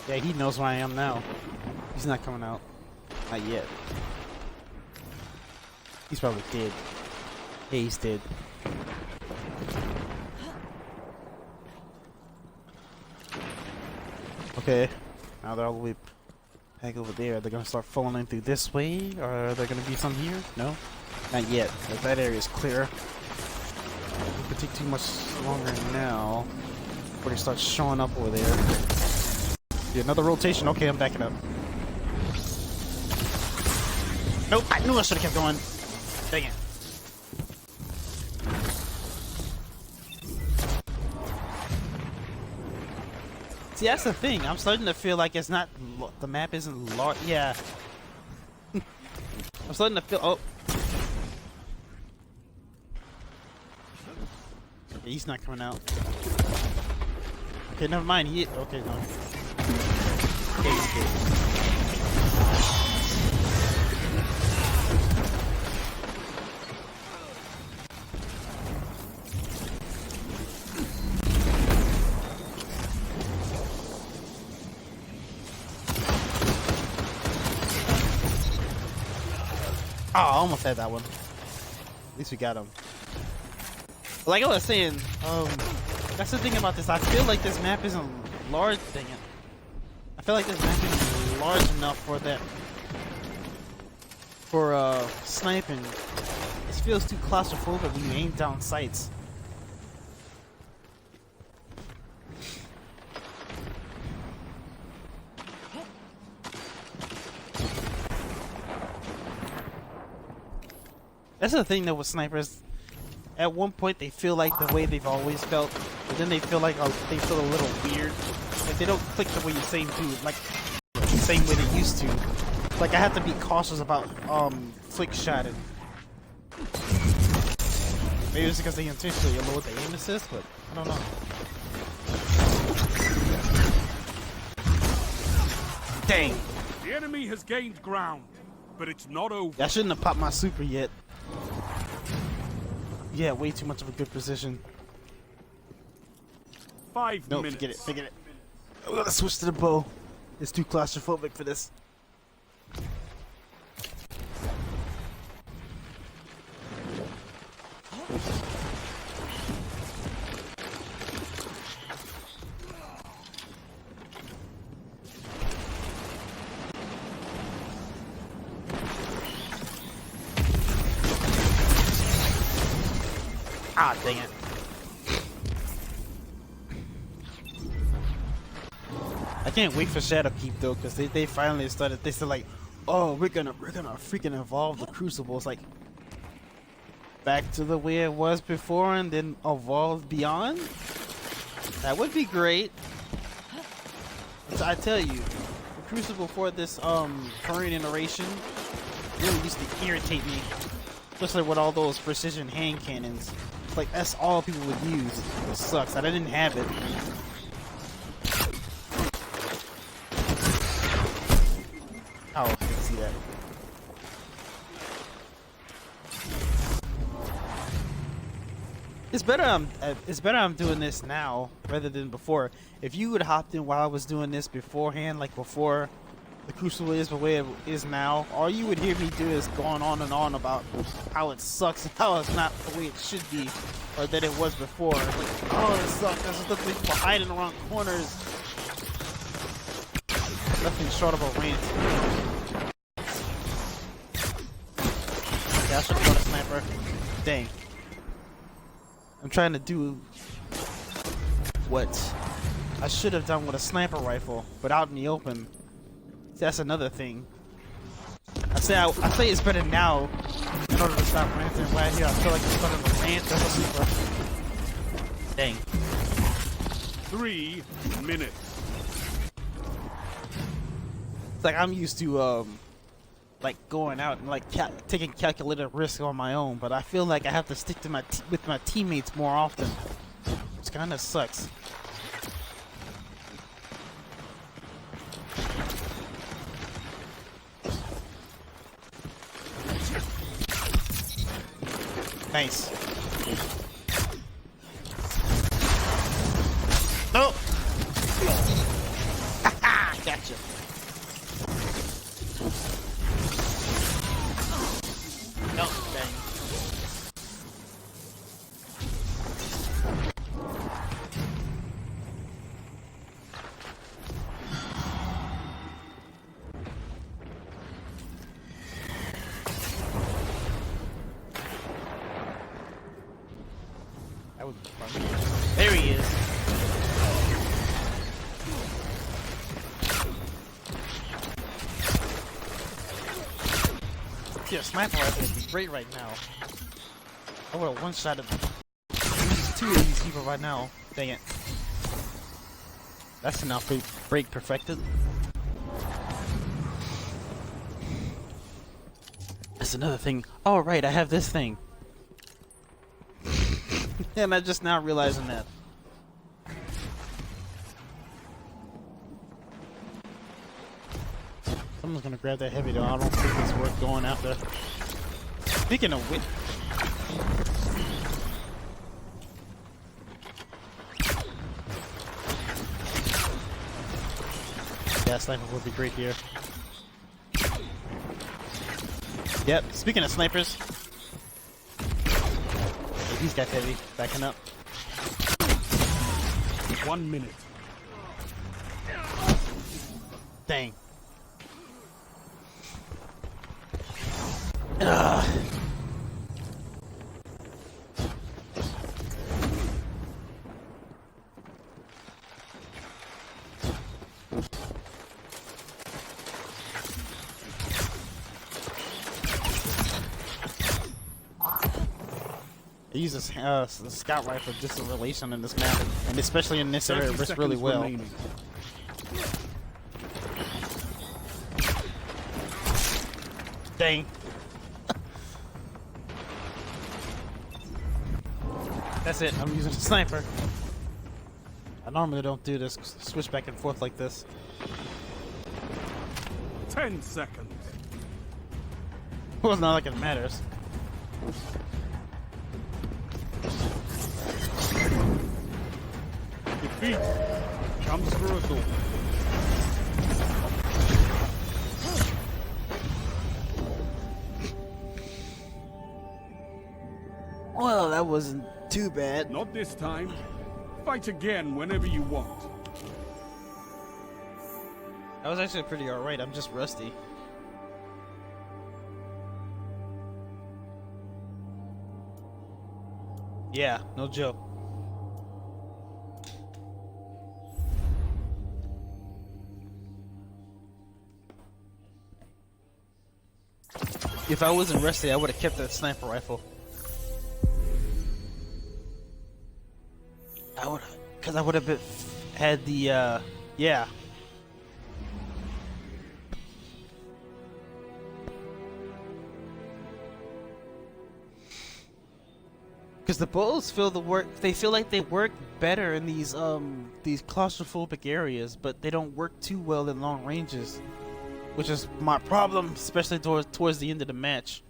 Yeah, he knows where I am now. He's not coming out. Not yet. He's probably dead. Yeah, he's dead. Okay. Now they're all the way back over there. They're gonna start falling through this way, or are there gonna be some here? No? Not yet. But that area is clear. It could take too much longer now before they start showing up over there. Yeah, another rotation. Okay, I'm backing up. Nope, I knew I should have kept going. Dang it. See, that's the thing. I'm starting to feel like it's not. The map isn't large. Yeah. I'm starting to feel. Oh. Okay, he's not coming out. Okay, never mind. He. Okay, no. Okay, he's good. Oh, I almost had that one. At least we got him. Like I was saying, that's the thing about this. I feel like this map isn't large. Dang it. I feel like this map isn't large enough for that. For sniping. This feels too claustrophobic when you aim down sights. That's the thing though with snipers. at one point they feel like the way they've always felt, but then they feel like they feel a little weird. Like they don't click the way you same do, like the same way they used to. Like I have to be cautious about flick shotting. Maybe it's because they intentionally lowered the aim assist, but I don't know. Dang! The enemy has gained ground, but it's not over. I shouldn't have popped my super yet. Yeah, way too much of a good position. 5 Nope, minutes. forget it. I'm gonna switch to the bow. It's too claustrophobic for this. Ah, dang it. I can't wait for Shadowkeep though, because they finally started. They said like, oh, we're gonna freaking evolve the Crucible. It's like back to the way it was before, and then evolve beyond. That would be great. I tell you, the Crucible for this current iteration really used to irritate me, especially with all those precision hand cannons. Like that's all people would use. It sucks that I didn't have it. Oh, I can see that. It's better I'm doing this now rather than before. If you would have hopped in while I was doing this beforehand, like before the Crucible is the way it is now, all you would hear me do is going on and on about how it sucks and how it's not the way it should be, or that it was before. Like, oh, it sucks. There's just looking people hiding around corners. Nothing short of a rant. Yeah, I should have got a sniper. Dang. I'm trying to do what I should have done with a sniper rifle, but out in the open. That's another thing. I say it's better now in order to stop ranting right here. I feel like it's better to rant than a super. Dang. 3 minutes. It's like I'm used to like going out and like taking calculated risk on my own, but I feel like I have to stick to with my teammates more often, which kind of sucks. Nice. No. Haha, gotcha. No, dang. That would be fun. There he is. Yeah, sniper rifle would be great right now. I would have one-shotted two of these people right now. Dang it. That's enough break perfected. That's another thing. Oh right, I have this thing. And I'm just now realizing that. Someone's gonna grab that heavy though. I don't think it's worth going after. Speaking of which, yeah, sniper would be great here. Yep. Speaking of snipers, hey, he's got heavy backing up. 1 minute. Dang. Ugh. I use this scout rifle just in relation in this map, and especially in this area, it works really well. Remaining. Dang. That's it. I'm using a sniper. I normally don't do this, switch back and forth like this. 10 seconds. Well, it's not like it matters. Defeat comes for us all. Well, that wasn't too bad. Not this time. Fight again whenever you want. That was actually pretty alright. I'm just rusty. Yeah, no joke. If I wasn't rusty, I would have kept that sniper rifle. I would, cause I would have had the yeah. Cause the bows feel they feel like they work better in these claustrophobic areas, but they don't work too well in long ranges, which is my problem, especially towards the end of the match.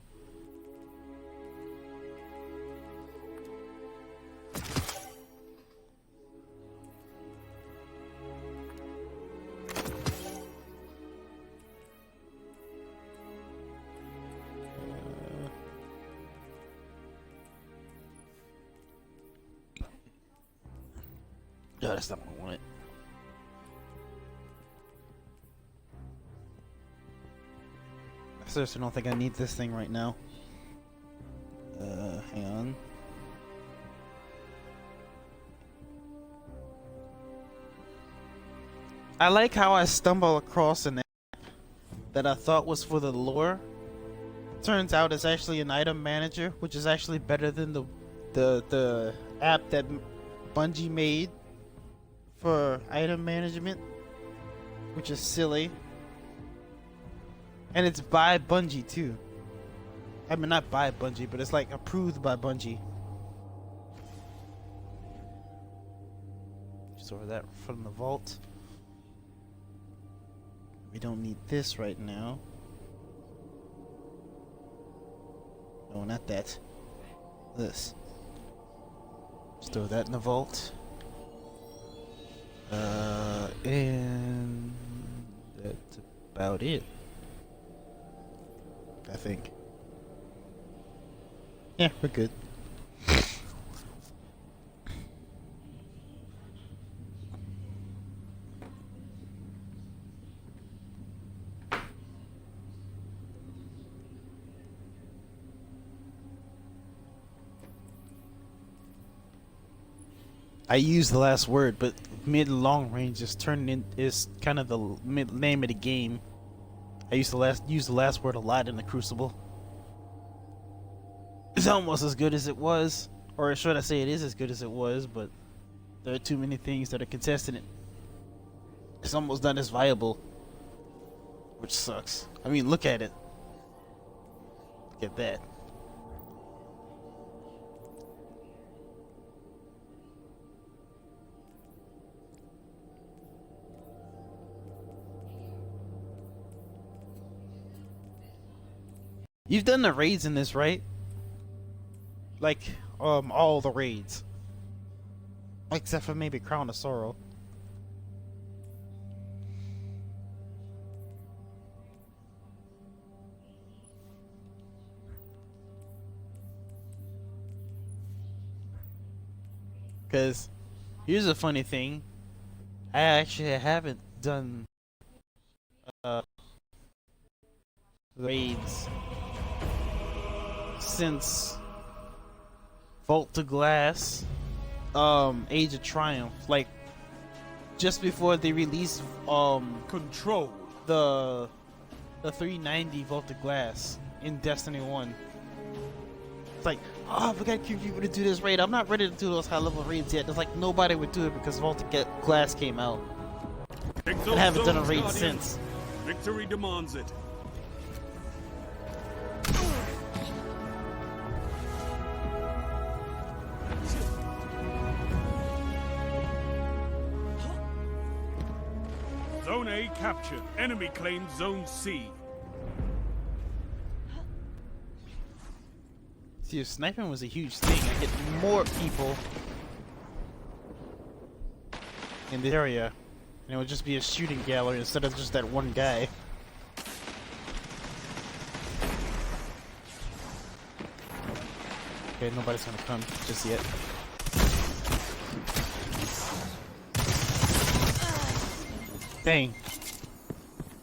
No, that's not what I wanted. I seriously don't think I need this thing right now. Hang on. I like how I stumble across an app that I thought was for the lore. Turns out it's actually an item manager, which is actually better than the app that Bungie made for item management, which is silly. And it's by Bungie too. I mean, not by Bungie, but it's like approved by Bungie. Just over that from the vault. We don't need this right now. No, not that. This. Just throw that in the vault. And that's about it, I think. Yeah, we're good. I used the last word, but mid and long range is kind of the name of the game. I used to use the last word a lot in the Crucible. It's almost as good as it was, or should I say it is as good as it was, but there are too many things that are contesting it. It's almost not as viable, which sucks. I mean, look at it. Look at that. You've done the raids in this, right? Like, all the raids. Except for maybe Crown of Sorrow. Because, here's a funny thing. I actually haven't done raids since Vault to Glass, Age of Triumph, like just before they released Control the 390 Vault to Glass in Destiny 1. It's like Oh, we got people to do this raid. I'm not ready to do those high level raids yet. There's like nobody would do it because Vault Glass came out. I haven't done a raid since. Victory demands it. Zone A captured. Enemy claims Zone C. See, if sniping was a huge thing, I get more people in the area, and it would just be a shooting gallery instead of just that one guy. Okay, nobody's gonna come just yet. Dang.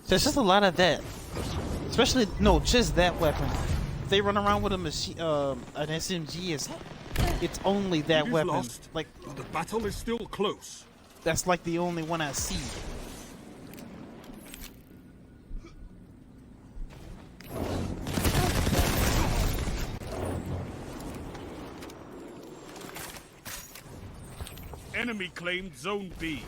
There's just a lot of that. Especially, no, just that weapon. If they run around with a machine, an SMG, it's only that weapon. Lost, like, but the battle is still close. That's like the only one I see. Enemy claimed Zone B.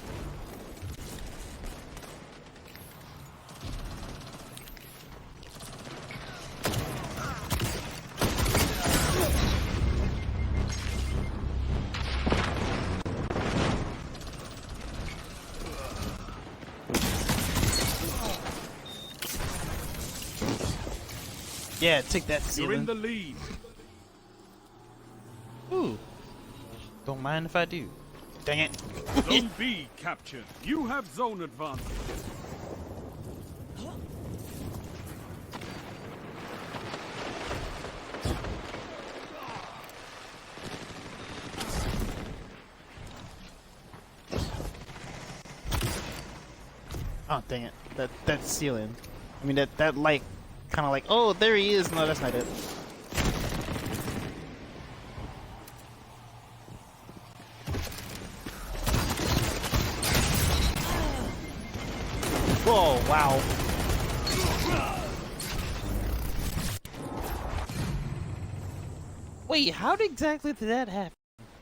Yeah, take that, You're in ceiling. the lead. Ooh. Don't mind if I do. Dang it. Zone B captured. You have zone advantage. Oh, dang it. That ceiling. I mean, that light kind of like, oh, there he is. No, that's not it. Whoa, wow. Wait, how exactly did that happen?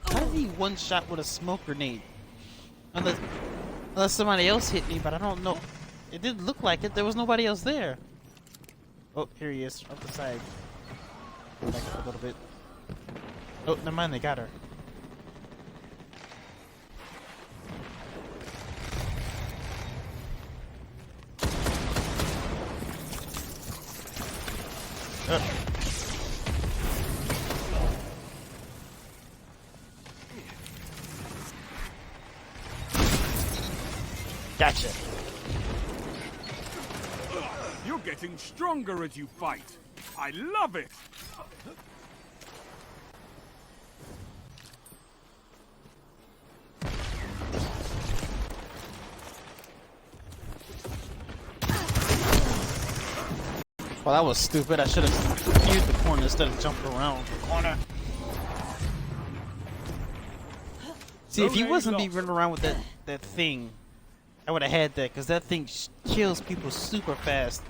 How did he one shot with a smoke grenade? Unless somebody else hit me, but I don't know. It didn't look like it. There was nobody else there. Oh, here he is, up the side. Back up a little bit. Oh, never mind, they got her. Gotcha. You're getting stronger as you fight. I love it. Well, that was stupid. I should have used the corner instead of jumping around the corner. See, if he wasn't be running around with that thing, I would have had that, because that thing kills people super fast.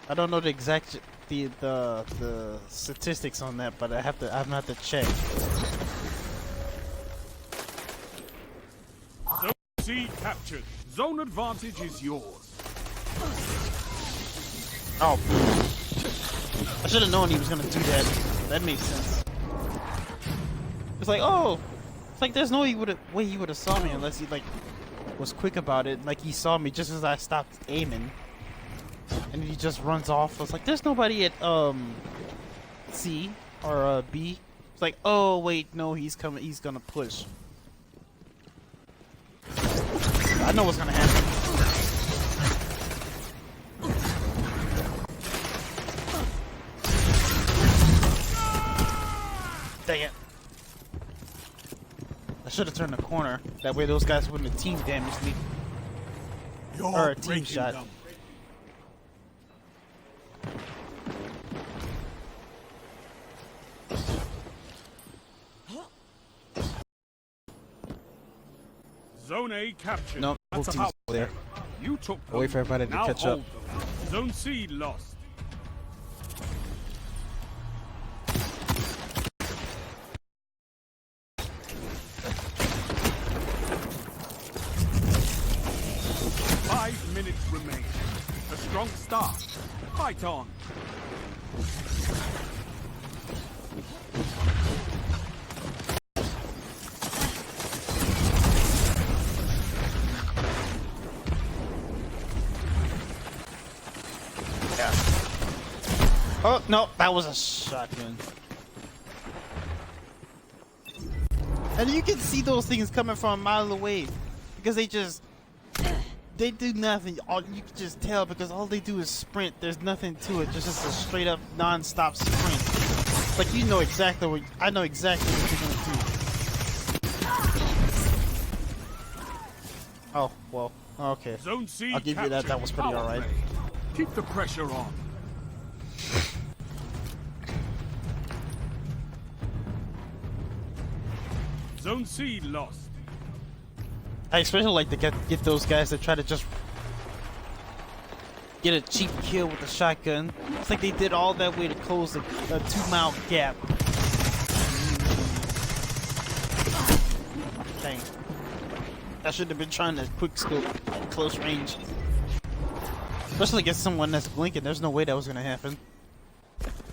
I don't know the exact the statistics on that, but I'm gonna have to check. Zone C captured. Zone advantage is yours. Oh, I should have known he was gonna do that. That makes sense. It's like, oh, it's like there's no way he would have saw me unless he like was quick about it. Like he saw me just as I stopped aiming, and he just runs off. I was like, there's nobody at C or B. It's like, oh wait, no, he's coming. He's gonna push. I know what's gonna happen. Dang it. I should have turned the corner. That way those guys wouldn't have team damaged me. Or a team shot. Zone A captured. Nope, whole That's a team's house. over there. You took I'll wait for everybody to now catch up. hold them. Zone C lost. strong start. Fight on. Yeah. Oh, no, that was a shotgun. And you can see those things coming from a mile away because they do nothing. All you can just tell because all they do is sprint. There's nothing to it. Just a straight up non-stop sprint. Like you know exactly what I know exactly what you're gonna do. Oh well, okay. Zone C I'll give you that. That was pretty alright. Keep the pressure on. Zone C lost. I especially like to get those guys that try to just get a cheap kill with a shotgun. It's like they did all that way to close a 2-mile gap. Dang. I should have been trying to quick scope at close range. Especially against someone that's blinking. There's no way that was gonna happen.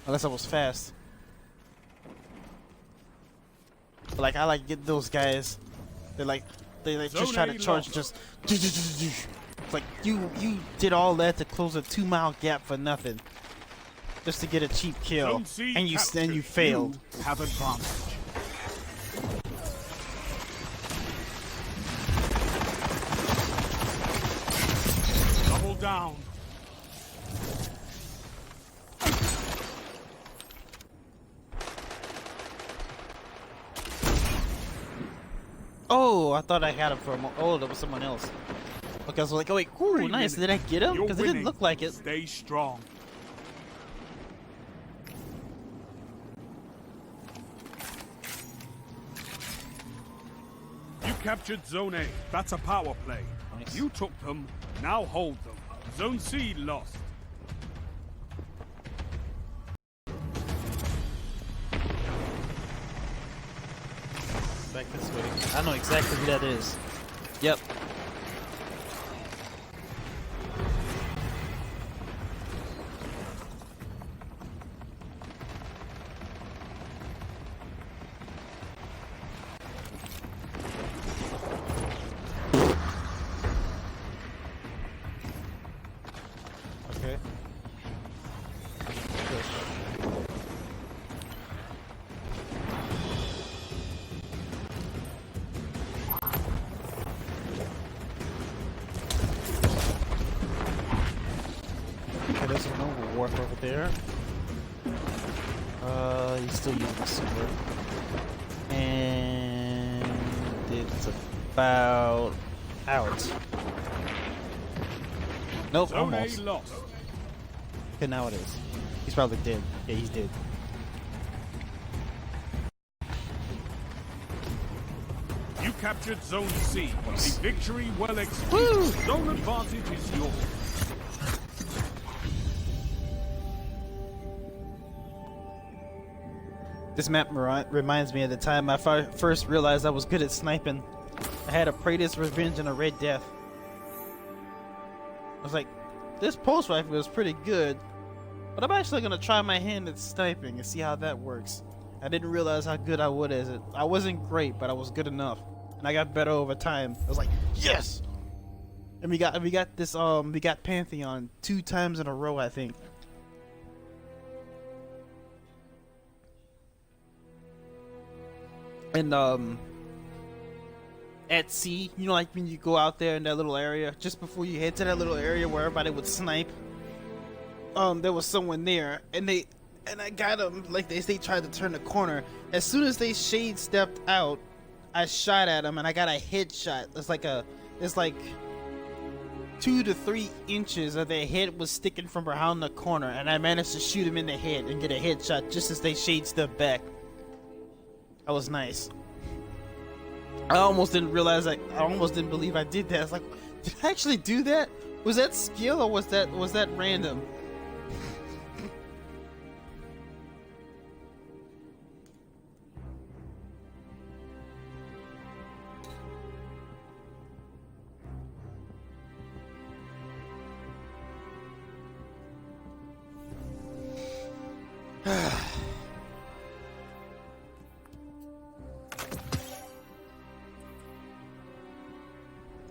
Unless I was fast. But like I like get those guys. They just try to charge just it's like you did all that to close a 2-mile gap for nothing. Just to get a cheap kill. And you failed. You have advantage. Double down. Oh, I thought I had him for a moment. Oh, that was someone else. Okay, I was like, oh wait, ooh, nice. Did I get him? Because it didn't look like it. Stay strong. You captured Zone A. That's a power play. Nice. You took them. Now hold them. Zone C lost. Back this way. I know exactly who that is. Yep. Okay. Okay, there's a noble warp over there. He's still using the super. And it's about out. Nope, Zone A almost. lost. Okay, now it is. He's probably dead. Yeah, he's dead. You captured Zone C. A victory well executed. Zone advantage is yours. This map reminds me of the time I first realized I was good at sniping. I had a Praetor's Revenge and a Red Death. I was like, this pulse rifle is pretty good, but I'm actually gonna try my hand at sniping and see how that works. I didn't realize how good I would at it. I wasn't great, but I was good enough, and I got better over time. I was like, yes! And we got Pantheon 2 times in a row, I think. And at sea, you know, like when you go out there in that little area, just before you head to that little area where everybody would snipe, there was someone there, and I got them. Like they tried to turn the corner. As soon as they shade stepped out, I shot at them, and I got a headshot. It's like 2 to 3 inches of their head was sticking from behind the corner, and I managed to shoot him in the head and get a headshot just as they shade stepped back. That was nice. I almost didn't realize I almost didn't believe I did that. I was like, did I actually do that? Was that skill or was that random?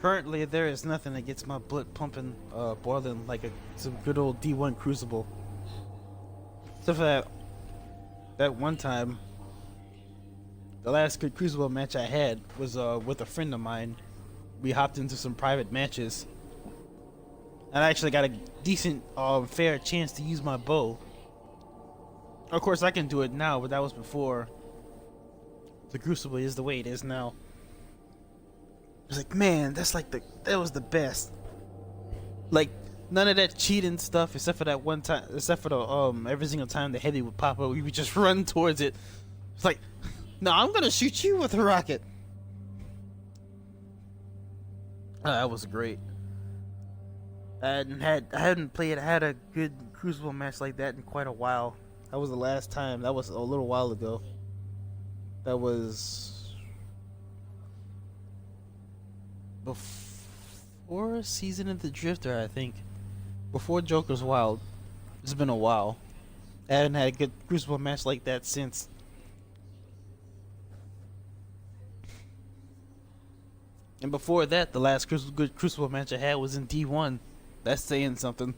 Currently, there is nothing that gets my blood pumping, boiling like some good old D1 Crucible. Except for that one time, the last good Crucible match I had was with a friend of mine. We hopped into some private matches, and I actually got a decent, fair chance to use my bow. Of course, I can do it now, but that was before the Crucible is the way it is now. It's like, man, that was the best. Like, none of that cheating stuff, except for that one time, except for the every single time the heavy would pop up, we would just run towards it. It's like, no, I'm gonna shoot you with a rocket. That was great. I hadn't had a good Crucible match like that in quite a while. That was the last time. That was a little while ago. That was before Season of the Drifter, I think. Before Joker's Wild. It's been a while. I haven't had a good Crucible match like that since. And before that, the last good Crucible match I had was in D1. That's saying something.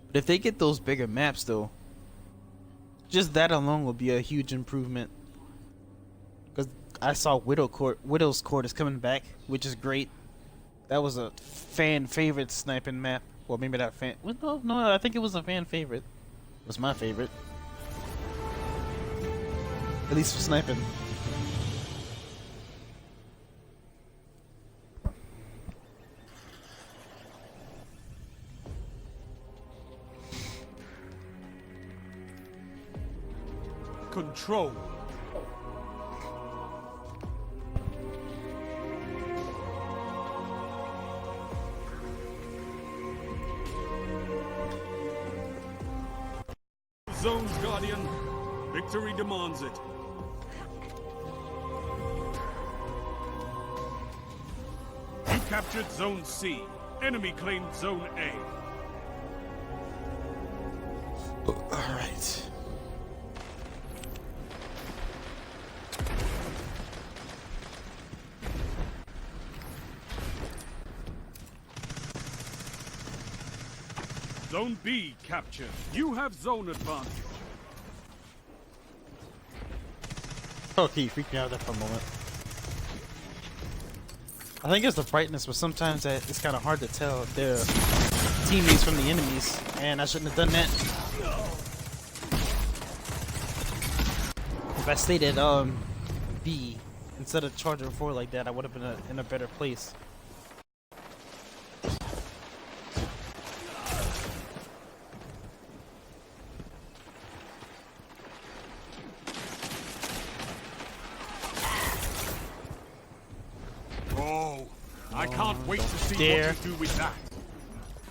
But if they get those bigger maps, though, just that alone will be a huge improvement. Because I saw Widow's Court is coming back, which is great. That was a fan favorite sniping map. Well, maybe not fan. Well, no, I think it was a fan favorite. It was my favorite, at least for sniping. Control. Zones, Guardian. Victory demands it. You captured Zone C. Enemy claimed Zone A. Alright. Zone B captured. You have zone advantage. Okay, you freaked me out there for a moment. I think it's the brightness, but sometimes it's kind of hard to tell if they're teammates from the enemies, and I shouldn't have done that. If I stayed at B instead of charging 4 like that, I would have been in a better place. I can't wait to see dare. what you do with that.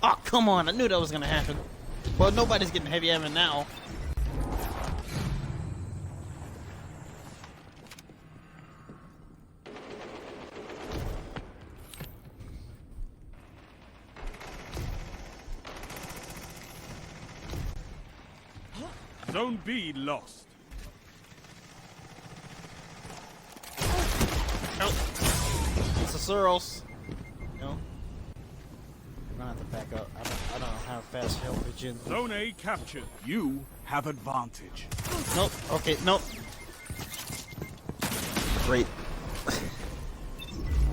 Oh, come on. I knew that was going to happen. Well, nobody's getting heavy ammo now. Zone B lost. Oh. It's a Suros. No. I'm gonna have to back up. I don't have fast help regen. Zone A captured. You have advantage. Nope. Okay, nope. Great.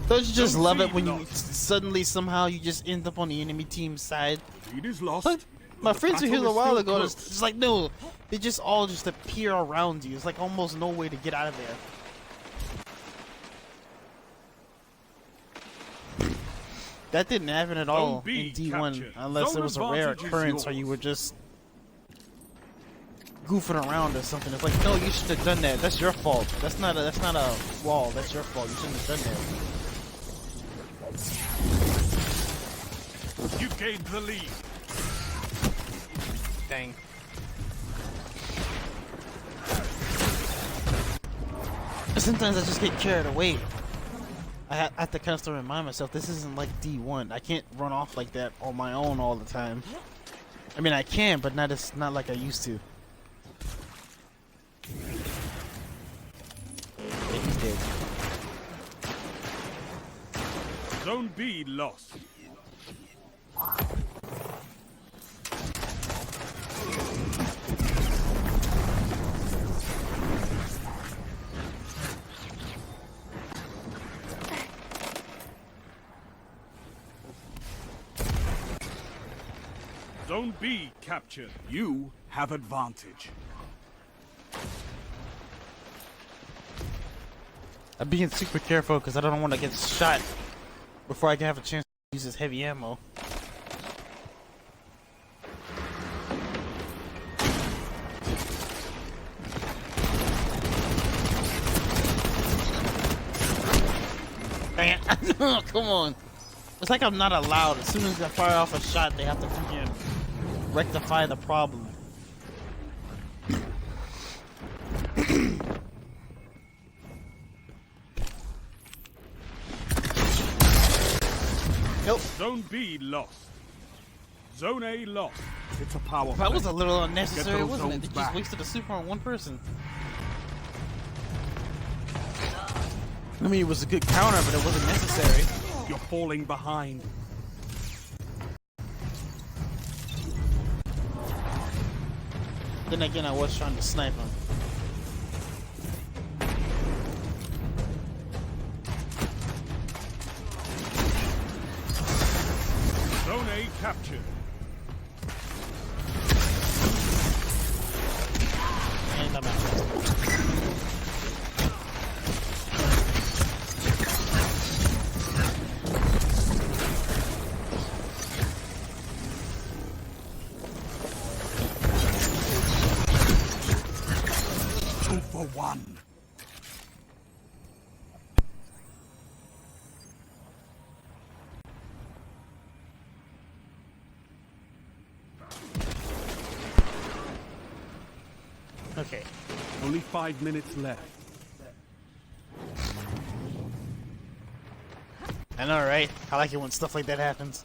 Don't you just love it when you suddenly somehow you just end up on the enemy team's side? Lead is lost. But my friends were here a while ago. Close. It's like, no, they just all just appear around you. It's like almost no way to get out of there. That didn't happen at all in D1 unless it was a rare occurrence or you were just goofing around or something. It's like, no, you should have done that. That's your fault. That's not a wall. That's your fault. You shouldn't have done that. You gained the lead. Dang. Sometimes I just get carried away. I have to constantly remind myself this isn't like D1. I can't run off like that on my own all the time. I mean, I can, but not like I used to. He's dead. Zone B lost. Zone B captured. You have advantage. I'm being super careful because I don't want to get shot before I can have a chance to use this heavy ammo. Dang it. Come on. It's like I'm not allowed. As soon as I fire off a shot, they have to freaking rectify the problem. Nope. Zone B lost. Zone A lost. It's a power That play. was a little unnecessary, wasn't it? zones They back. just wasted a super on one person. I mean, it was a good counter, but it wasn't necessary. You're falling behind. Then again, I was trying to snipe him. Zone A captured. And I'm out. For one. Okay. Only 5 minutes left. I know, right? I like it when stuff like that happens.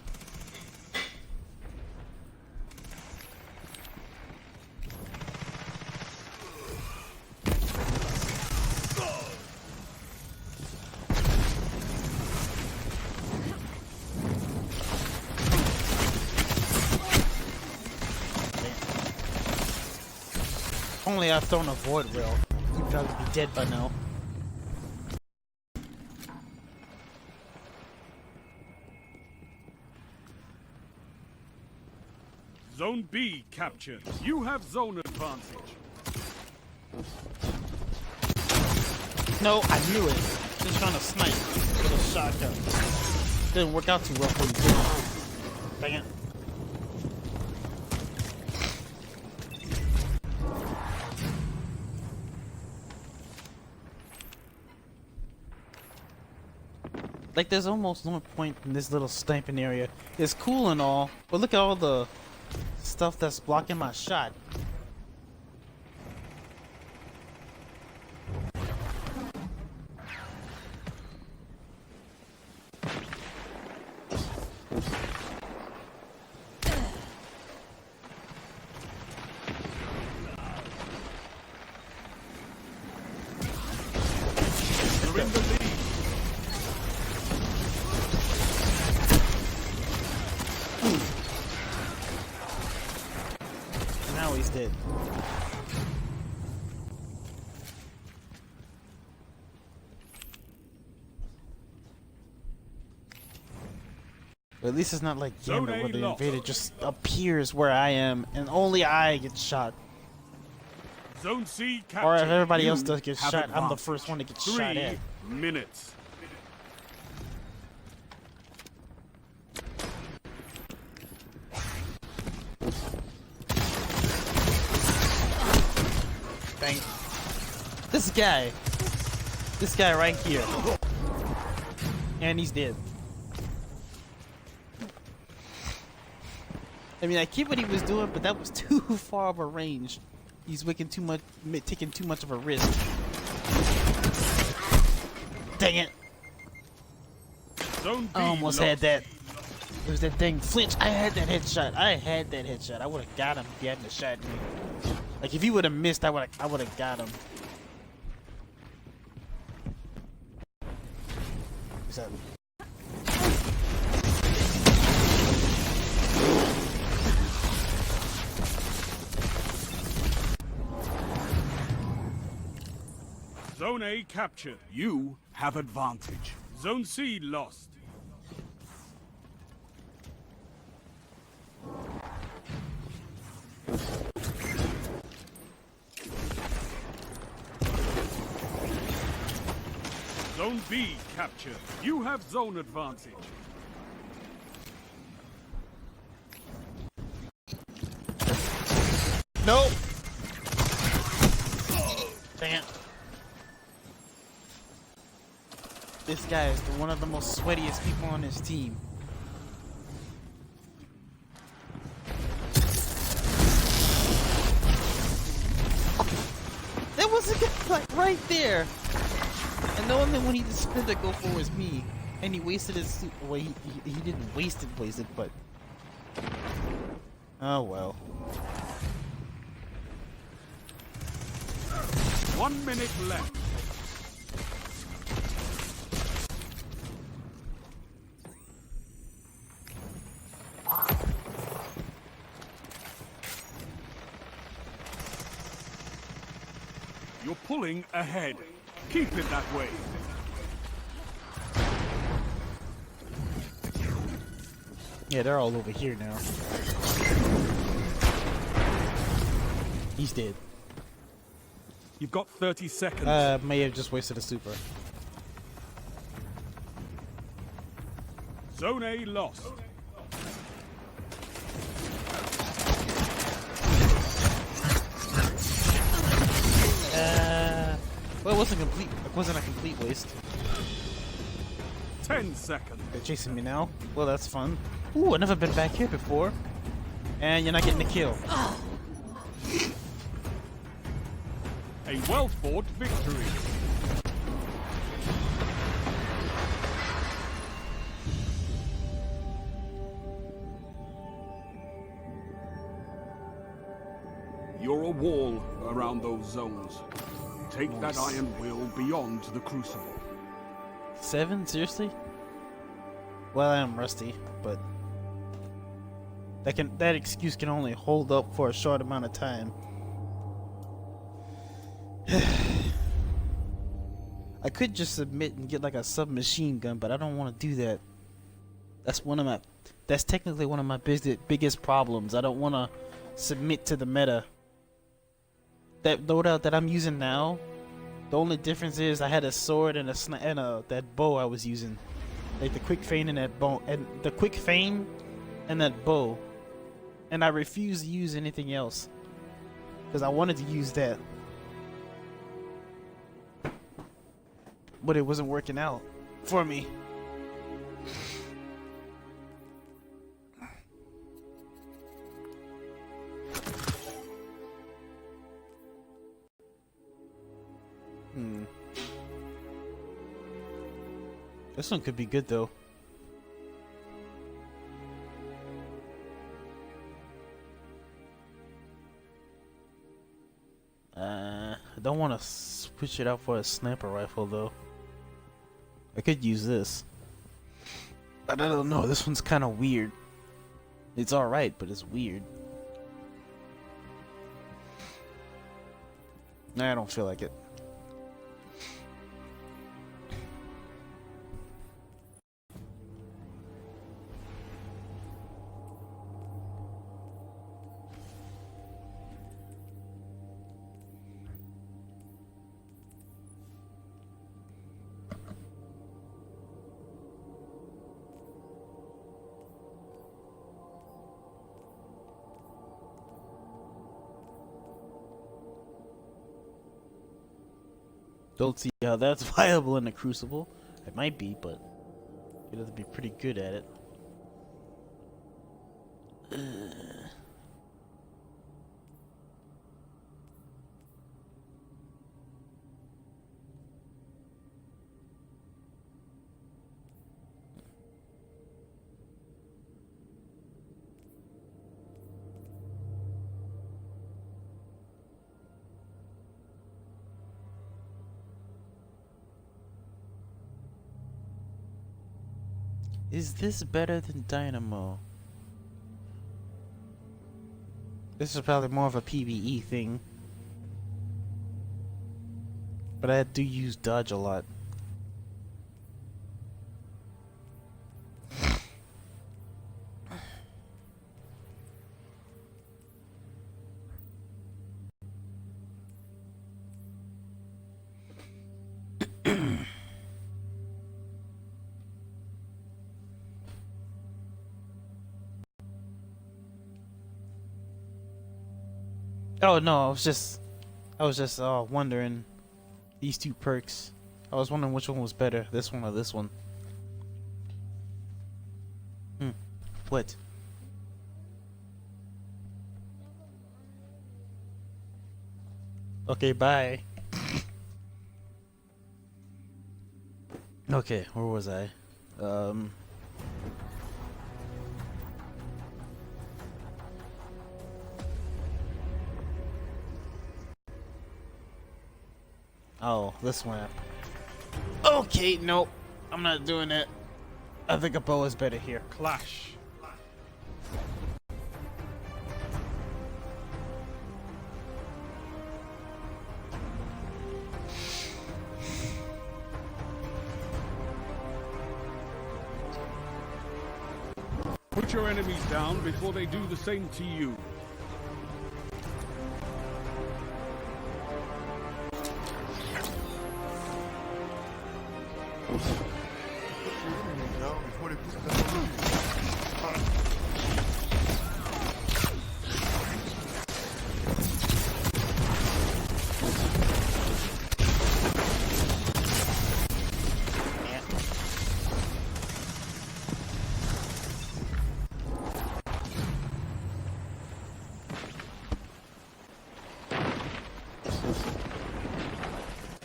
If only I've thrown a void rail, you'd probably be dead by now. Zone B captured. You have zone advantage. No, I knew it. Just trying to snipe with a shotgun. Didn't work out too well for you. Dang it. Like, there's almost no point in this little sniping area. It's cool and all, but look at all the stuff that's blocking my shot. You're in the lead. Now he's dead. But at least it's not like Zone Gambit A where the lost. invader just appears where I am and only I get shot. Zone C captured. Or if everybody You else does get have shot, I'm the advantage. first one to get 3 shot at. minutes. Bang. This guy right here. And he's dead. I mean, I get what he was doing, but that was too far of a range. He's taking too much of a risk. Dang it! Zone B I almost lost. had that. It was that dang flinch. I had that headshot. I would have got him if he hadn't shot me. Like if he would have missed, I would have got him. What's that? Zone A captured. You have advantage. Zone C lost. Zone B captured. You have zone advantage. Nope. Dang it. This guy is one of the most sweatiest people on his team. There was a guy like right there. And the only one he decided to go for was me. And he wasted his suit. Well, he didn't waste it, but... Oh well. 1 minute left. You're pulling ahead. Keep it that way. Yeah, they're all over here now. He's dead. You've got 30 seconds. May have just wasted a super. Zone A lost. Well, it wasn't complete. It wasn't a complete waste. 10 seconds. They're chasing me now. Well, that's fun. Ooh, I've never been back here before. And you're not getting a kill. A well-fought victory. You're a wall around those zones. Take that iron will beyond the crucible. 7? Seriously? Well, I am rusty, but that excuse can only hold up for a short amount of time. I could just submit and get like a submachine gun, but I don't want to do that. That's technically one of my biggest problems. I don't want to submit to the meta. That loadout that I'm using now, the only difference is I had a sword and that bow I was using, like the quick feint and that bow and the quick feint and that bow, and I refused to use anything else because I wanted to use that, but it wasn't working out for me. This one could be good though. I don't want to switch it out for a sniper rifle though. I could use this, but I don't know. This one's kind of weird. It's all right, but it's weird. Nah, I don't feel like it. Don't see how that's viable in the Crucible. It might be, but you'd have to be pretty good at it. Is this better than Dynamo? This is probably more of a PvE thing. But I do use dodge a lot. Oh no, I was just wondering these two perks. I was wondering which one was better, this one or this one. What? Okay, bye. Okay, where was I? Oh, this one. Okay, nope. I'm not doing it. I think a bow is better here. Clash. Put your enemies down before they do the same to you.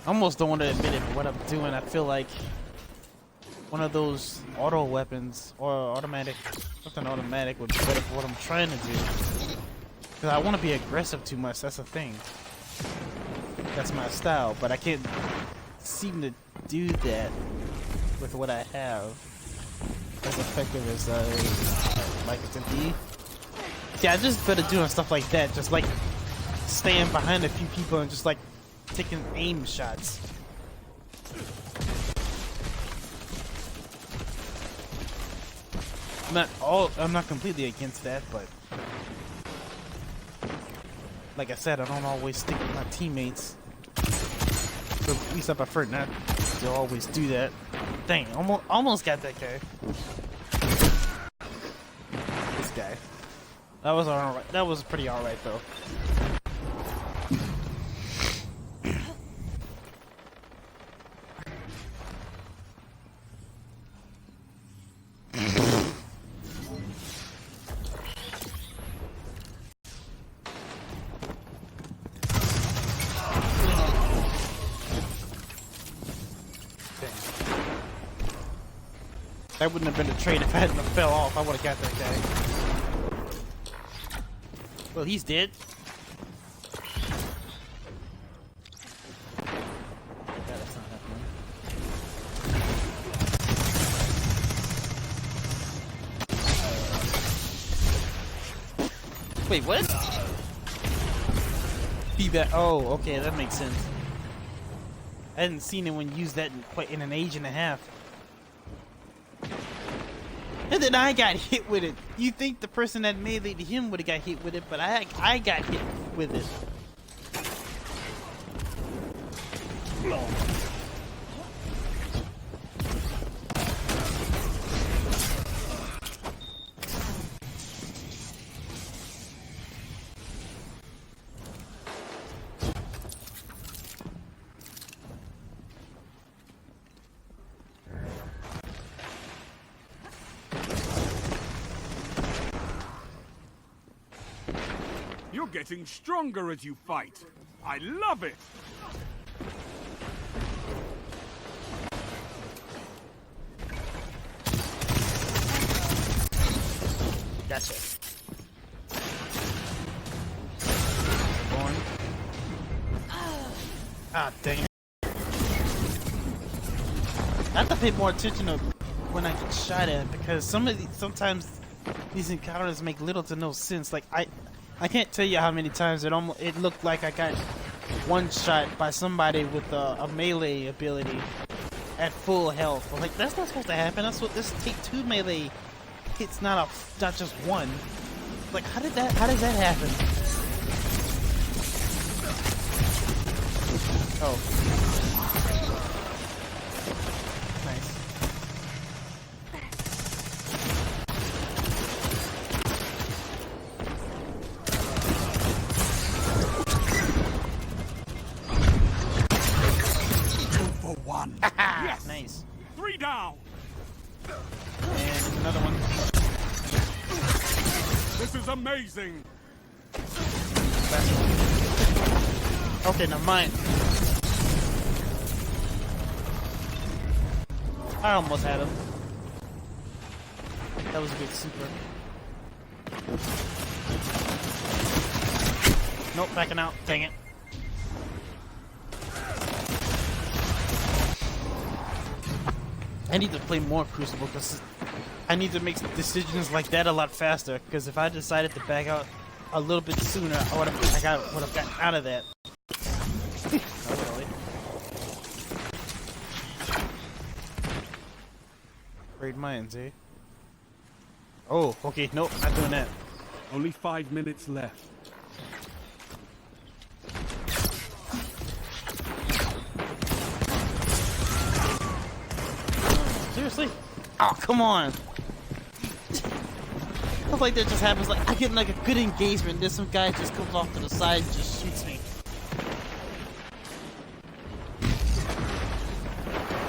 I almost don't want to admit it, but what I'm doing, I feel like one of those auto weapons or automatic, something automatic would be better for what I'm trying to do. Because I want to be aggressive too much, that's the thing. That's my style, but I can't seem to do that with what I have as effective as I like it to be. Yeah, I just better doing stuff like that, just like staying behind a few people and just like taking aim shots. I'm not completely against that, but like I said, I don't always stick with my teammates. So at least I prefer not to always do that. Dang, almost got that guy. This guy. That was alright. That was pretty alright though. That wouldn't have been a trade if I hadn't fell off. I would have got that guy. Well, he's dead. That's not happening. Wait, what? Feedback. Oh, okay, that makes sense. I hadn't seen anyone use that in an age and a half. And then I got hit with it. You think the person that meleeed him would have got hit with it, but I got hit with it. You're getting stronger as you fight. I love it! Gotcha. Ah, dang it. I have to pay more attention to when I get shot at, because sometimes these encounters make little to no sense. Like I can't tell you how many times it looked like I got one shot by somebody with a melee ability at full health. I'm like, that's not supposed to happen. That's what this take 2 melee hits, not just one. Like, how does that happen? Oh. Nice. 1. Yes. Nice. 3 down. And another one. This is amazing. Last one. Okay, never mind. I almost had him. That was a good super. Nope, backing out. Dang it. I need to play more Crucible because I need to make decisions like that a lot faster. Because if I decided to back out a little bit sooner, I would have gotten out of that. Not really. Raid mines, eh? Oh, okay. Nope, not doing that. Only 5 minutes left. Seriously? Oh, come on. Stuff like that just happens. Like, I get like a good engagement, then some guy just comes off to the side and just shoots me.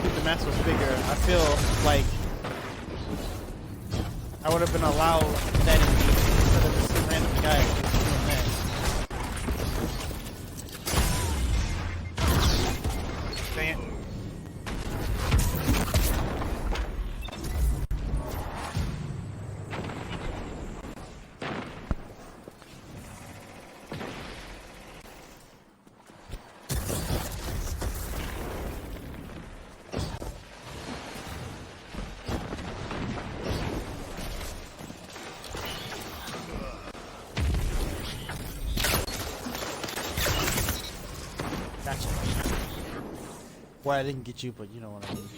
If the match was bigger, I feel like I would have been allowed that engagement instead of just some random guy just doing that. Dang it. Gotcha. Well, I didn't get you, but you know what I mean.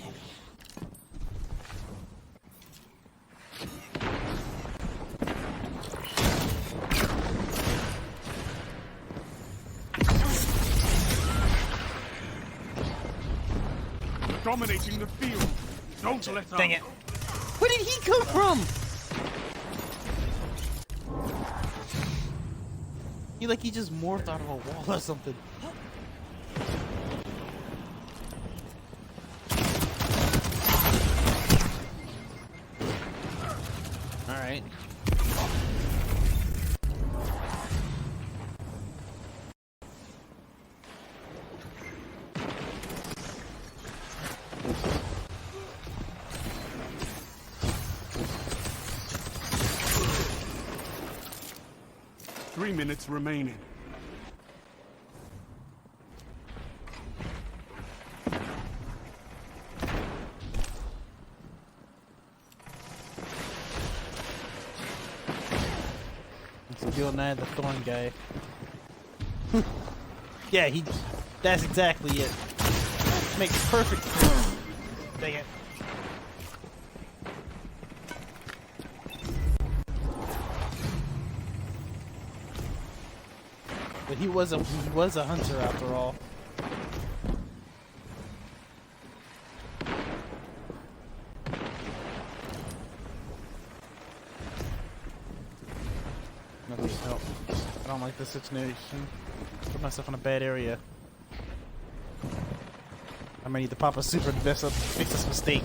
Dominating the field. Don't let up. Dang it. Where did he come from? He just morphed out of a wall or something. Alright. Three minutes remaining. It's Bill Nye the Thorn guy. Yeah, that's exactly it. Makes perfect sense. Dang it. But he was a hunter after all. Okay, no. I don't like this situation. Put myself in a bad area. I might need to pop a super to fix this mistake.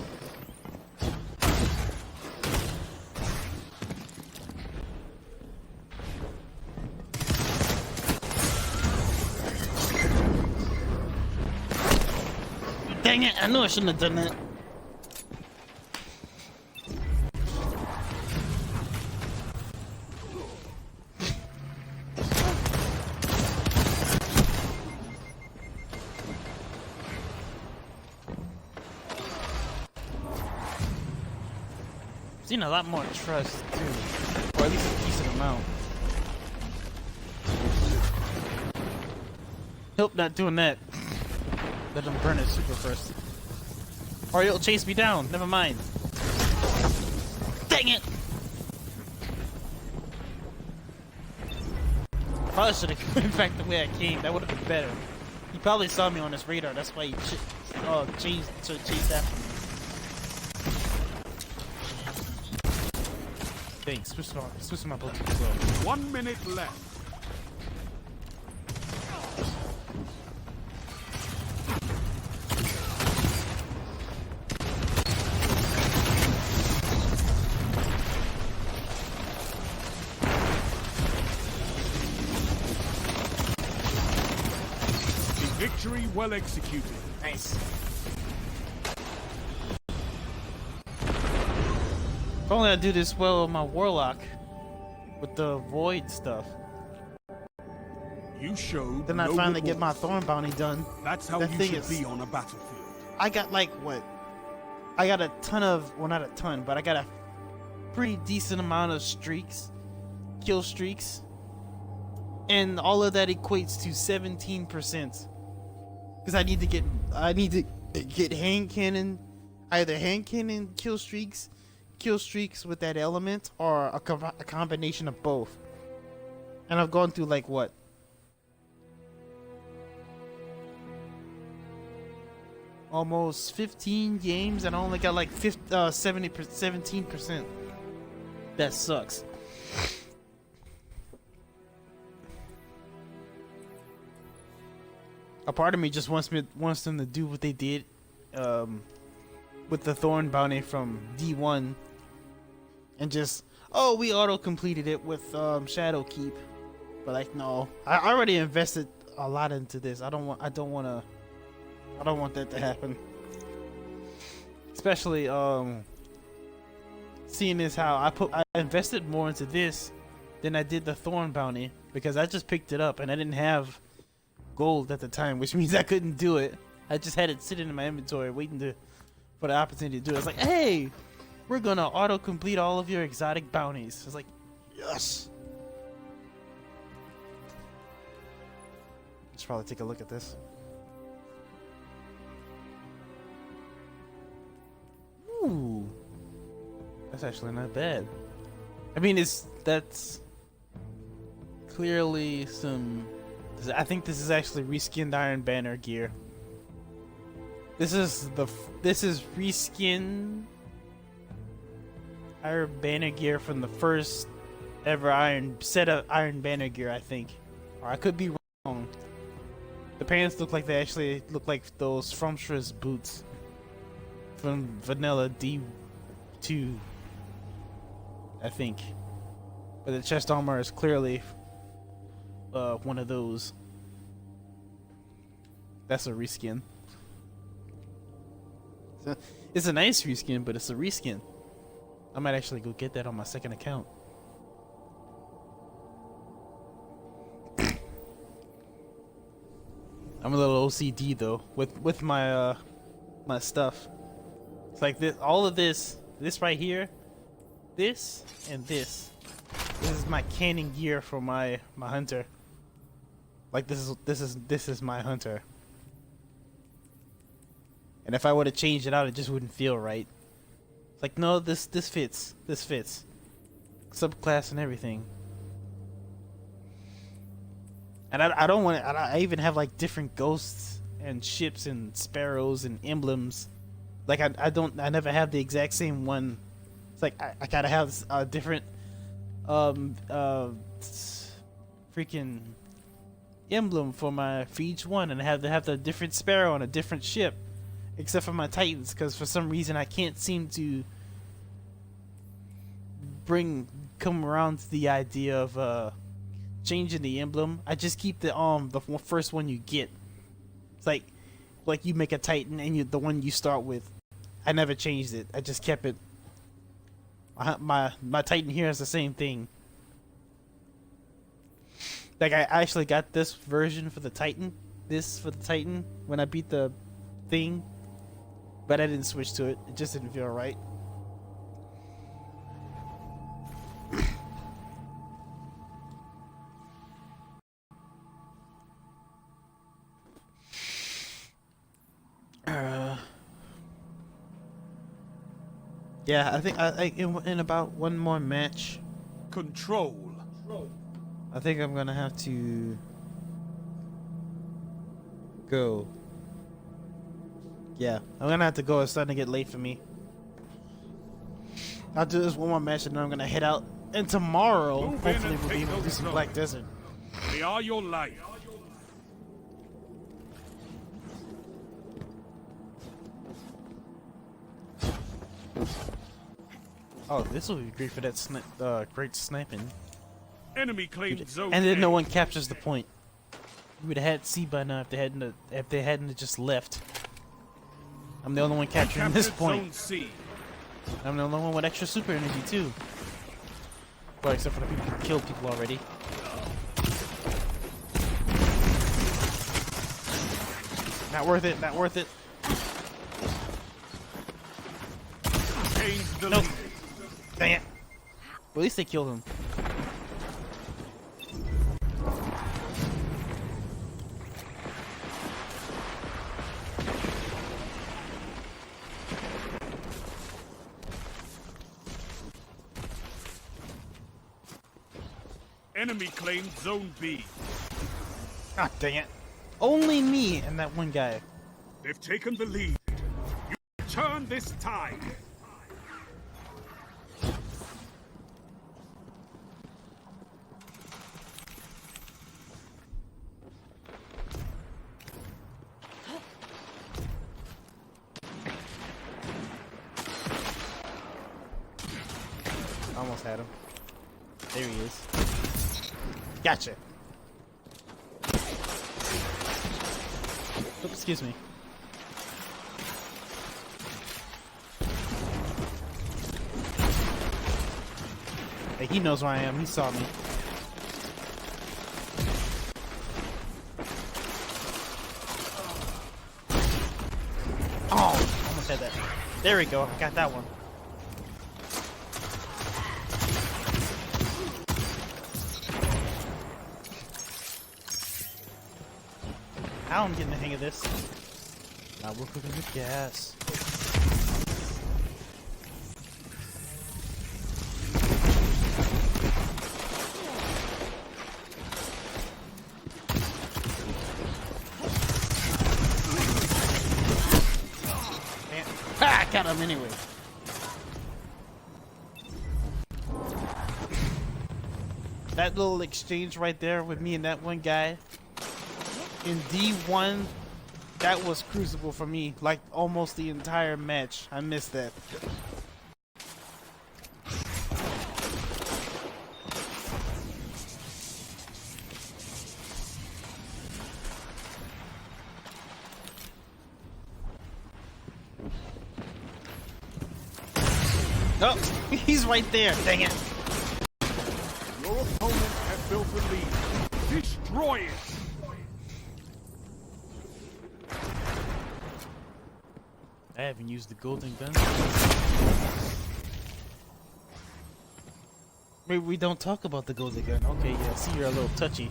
Dang it, I knew I shouldn't have done that. Seen a lot more trust too, or at least a decent amount. Nope, not doing that. Let him burn it super first. Or he'll chase me down. Never mind. Dang it! Probably should have went back the way I came. That would have been better. He probably saw me on his radar. That's why he chased after me. Thanks. Switch my Bluetooth as well. 1 minute left. Victory well executed. Nice. If only I do this well with my warlock, with the void stuff. You showed. Then I finally get my thorn bounty done. That's how you should be on a battlefield. I got like what? I got a ton of, well, not a ton, but I got a pretty decent amount of streaks, kill streaks, and all of that equates to 17%. Because I need to get hand cannon, either hand cannon kill streaks with that element, or a combination of both. And I've gone through like what? Almost 15 games, and I only got like 17%. That sucks. A part of me just wants them to do what they did with the Thorn Bounty from D1, and just, oh, we auto completed it with Shadow Keep, but like, no, I already invested a lot into this. I don't want that to happen. Especially seeing as how I invested more into this than I did the Thorn Bounty, because I just picked it up and I didn't have gold at the time, which means I couldn't do it. I just had it sitting in my inventory waiting for the opportunity to do it. It's like, hey, we're gonna auto complete all of your exotic bounties. It's like, yes. Let's probably take a look at this. Ooh, that's actually not bad. I mean, that's clearly some. I think this is actually reskinned Iron Banner gear. This is reskinned Iron Banner gear from the first ever set of Iron Banner gear, I think. Or I could be wrong. The pants look like they actually look like those Fromstra's boots from Vanilla D2, I think. But the chest armor is clearly one of those. That's a reskin. It's a nice reskin, but it's a reskin. I might actually go get that on my second account. I'm a little OCD though with my my stuff. It's like this, all of this right here, this and this. This is my cannon gear for my hunter. Like this is my hunter. And if I were to change it out, it just wouldn't feel right. It's like, no, this fits. This fits. Subclass and everything. And I don't want to. I even have like different ghosts and ships and sparrows and emblems. Like I never have the exact same one. It's like I gotta have a different freaking emblem for each one, and I have to have the different sparrow on a different ship, except for my Titans, because for some reason I can't seem to come around to the idea of changing the emblem. I just keep the first one you get. It's like you make a Titan and the one you start with. I never changed it. I just kept it. My Titan here is the same thing. Like I actually got this version for the Titan. When I beat the thing, but I didn't switch to it. It just didn't feel right. Yeah, I think in about one more match, Control. I think I'm gonna have to go. Yeah, I'm gonna have to go. It's starting to get late for me. I'll do this one more match and then I'm gonna head out. And tomorrow, Move in hopefully, and we'll be take able to do those some zones. Black Desert. They are your life. Oh, this will be great for that great sniping. Enemy claimed zone And then A. no one captures the point. We would have had C by now if they hadn't just left. I'm the only one capturing this Captured point. Zone C. I'm the only one with extra super energy too. Well, except for the people who killed people already. Not worth it. Not worth it. Gains the Nope. lead. Dang it. Well, at least they killed him. Enemy claimed zone B. Ah, dang it. Only me and that one guy. They've taken the lead. You turn this tide. Almost had him. There he is. Gotcha. Oops, excuse me. Hey, he knows where I am. He saw me. Oh, almost had that. There we go. I got that one. Now I'm getting the hang of this. Now we're cooking with gas. Man. Ha! Got him anyway. That little exchange right there with me and that one guy. In D1, that was crucible for me, like almost the entire match. I missed that. Oh, he's right there. Dang it. Your opponent has built a lead. Destroy it. I haven't used the golden gun. Maybe we don't talk about the golden gun. Okay, yeah, I see you're a little touchy.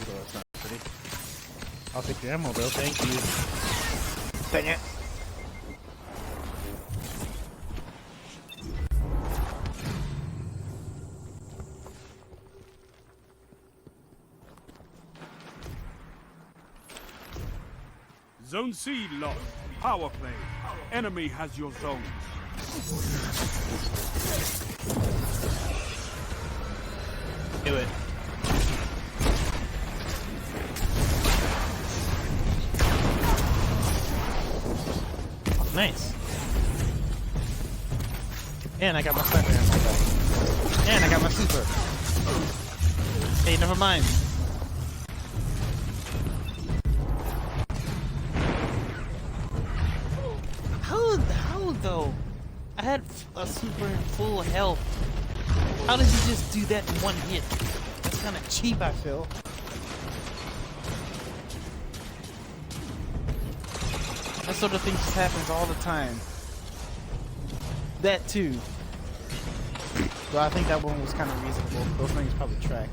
That's not pretty. I'll take your ammo though, thank you. Dang it. Zone C lost. Power play. Enemy has your zone. Do it. Nice. And I got my sniper ammo back. And I got my super. Hey, never mind. How though? I had a super in full health. How did he just do that in one hit? That's kind of cheap, I feel. That sort of thing just happens all the time. That too. So I think that one was kind of reasonable. Those things probably track.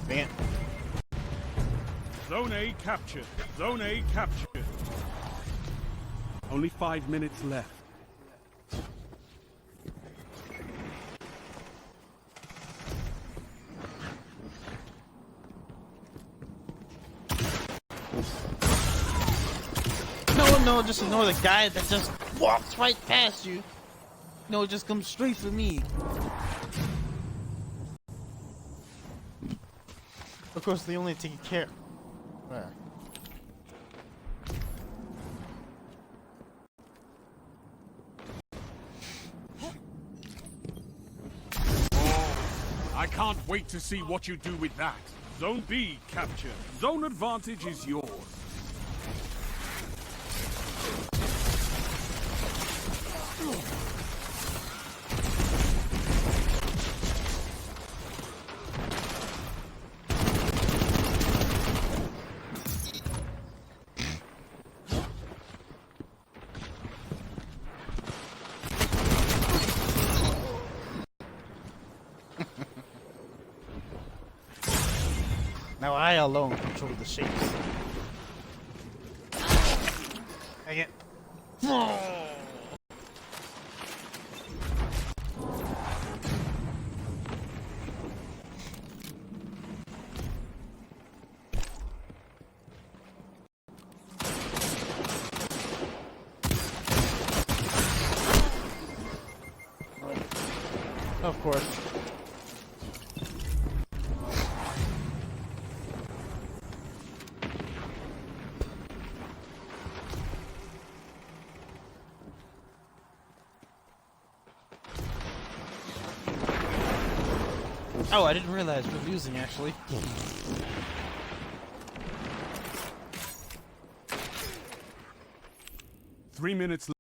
Man. Zone A captured. Zone A captured. Only 5 minutes left. No, just ignore the guy that just walks right past you. No, it just comes straight for me. Of course, they only take care. Where? I can't wait to see what you do with that. Zone B captured. Zone advantage is yours. Now I alone control the shapes. Dang it. Of course. Oh, I didn't realize we're losing actually. 3 minutes left.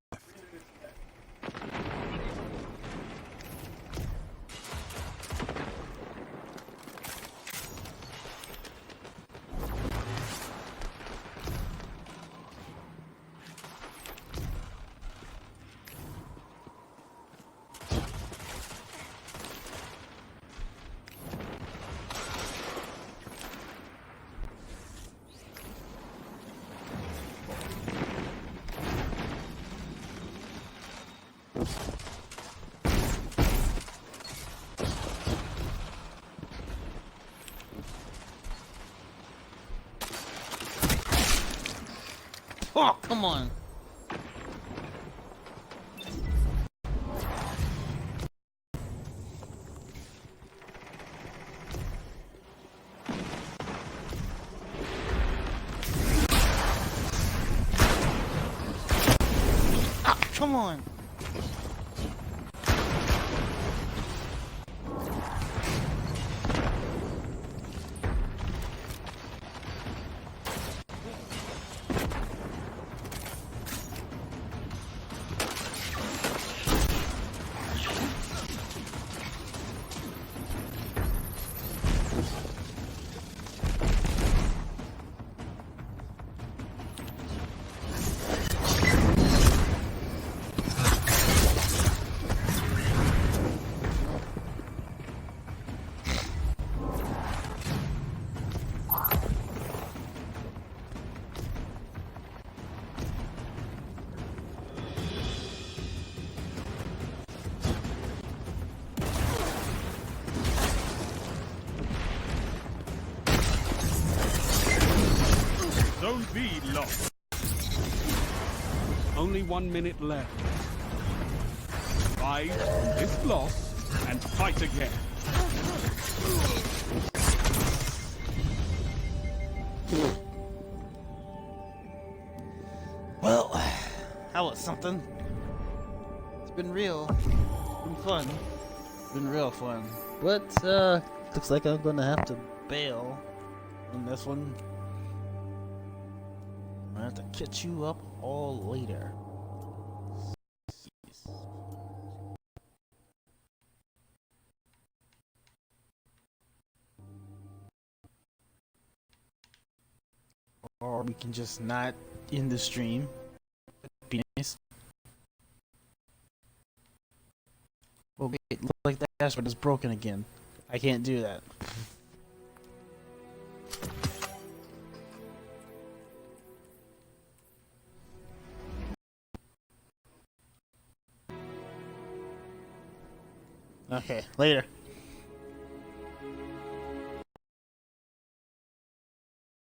Oh, come on. Ah, come on. Zone B lost. Only 1 minute left. Rise from this loss and fight again. Well, that was something. It's been real. It's been fun. It's been real fun. But, looks like I'm gonna have to bail on this one. I'm gonna have to catch you up all later. we can just not end the stream. That'd be nice. Oh wait, look like that dashboard is broken again. I can't do that. Okay, later.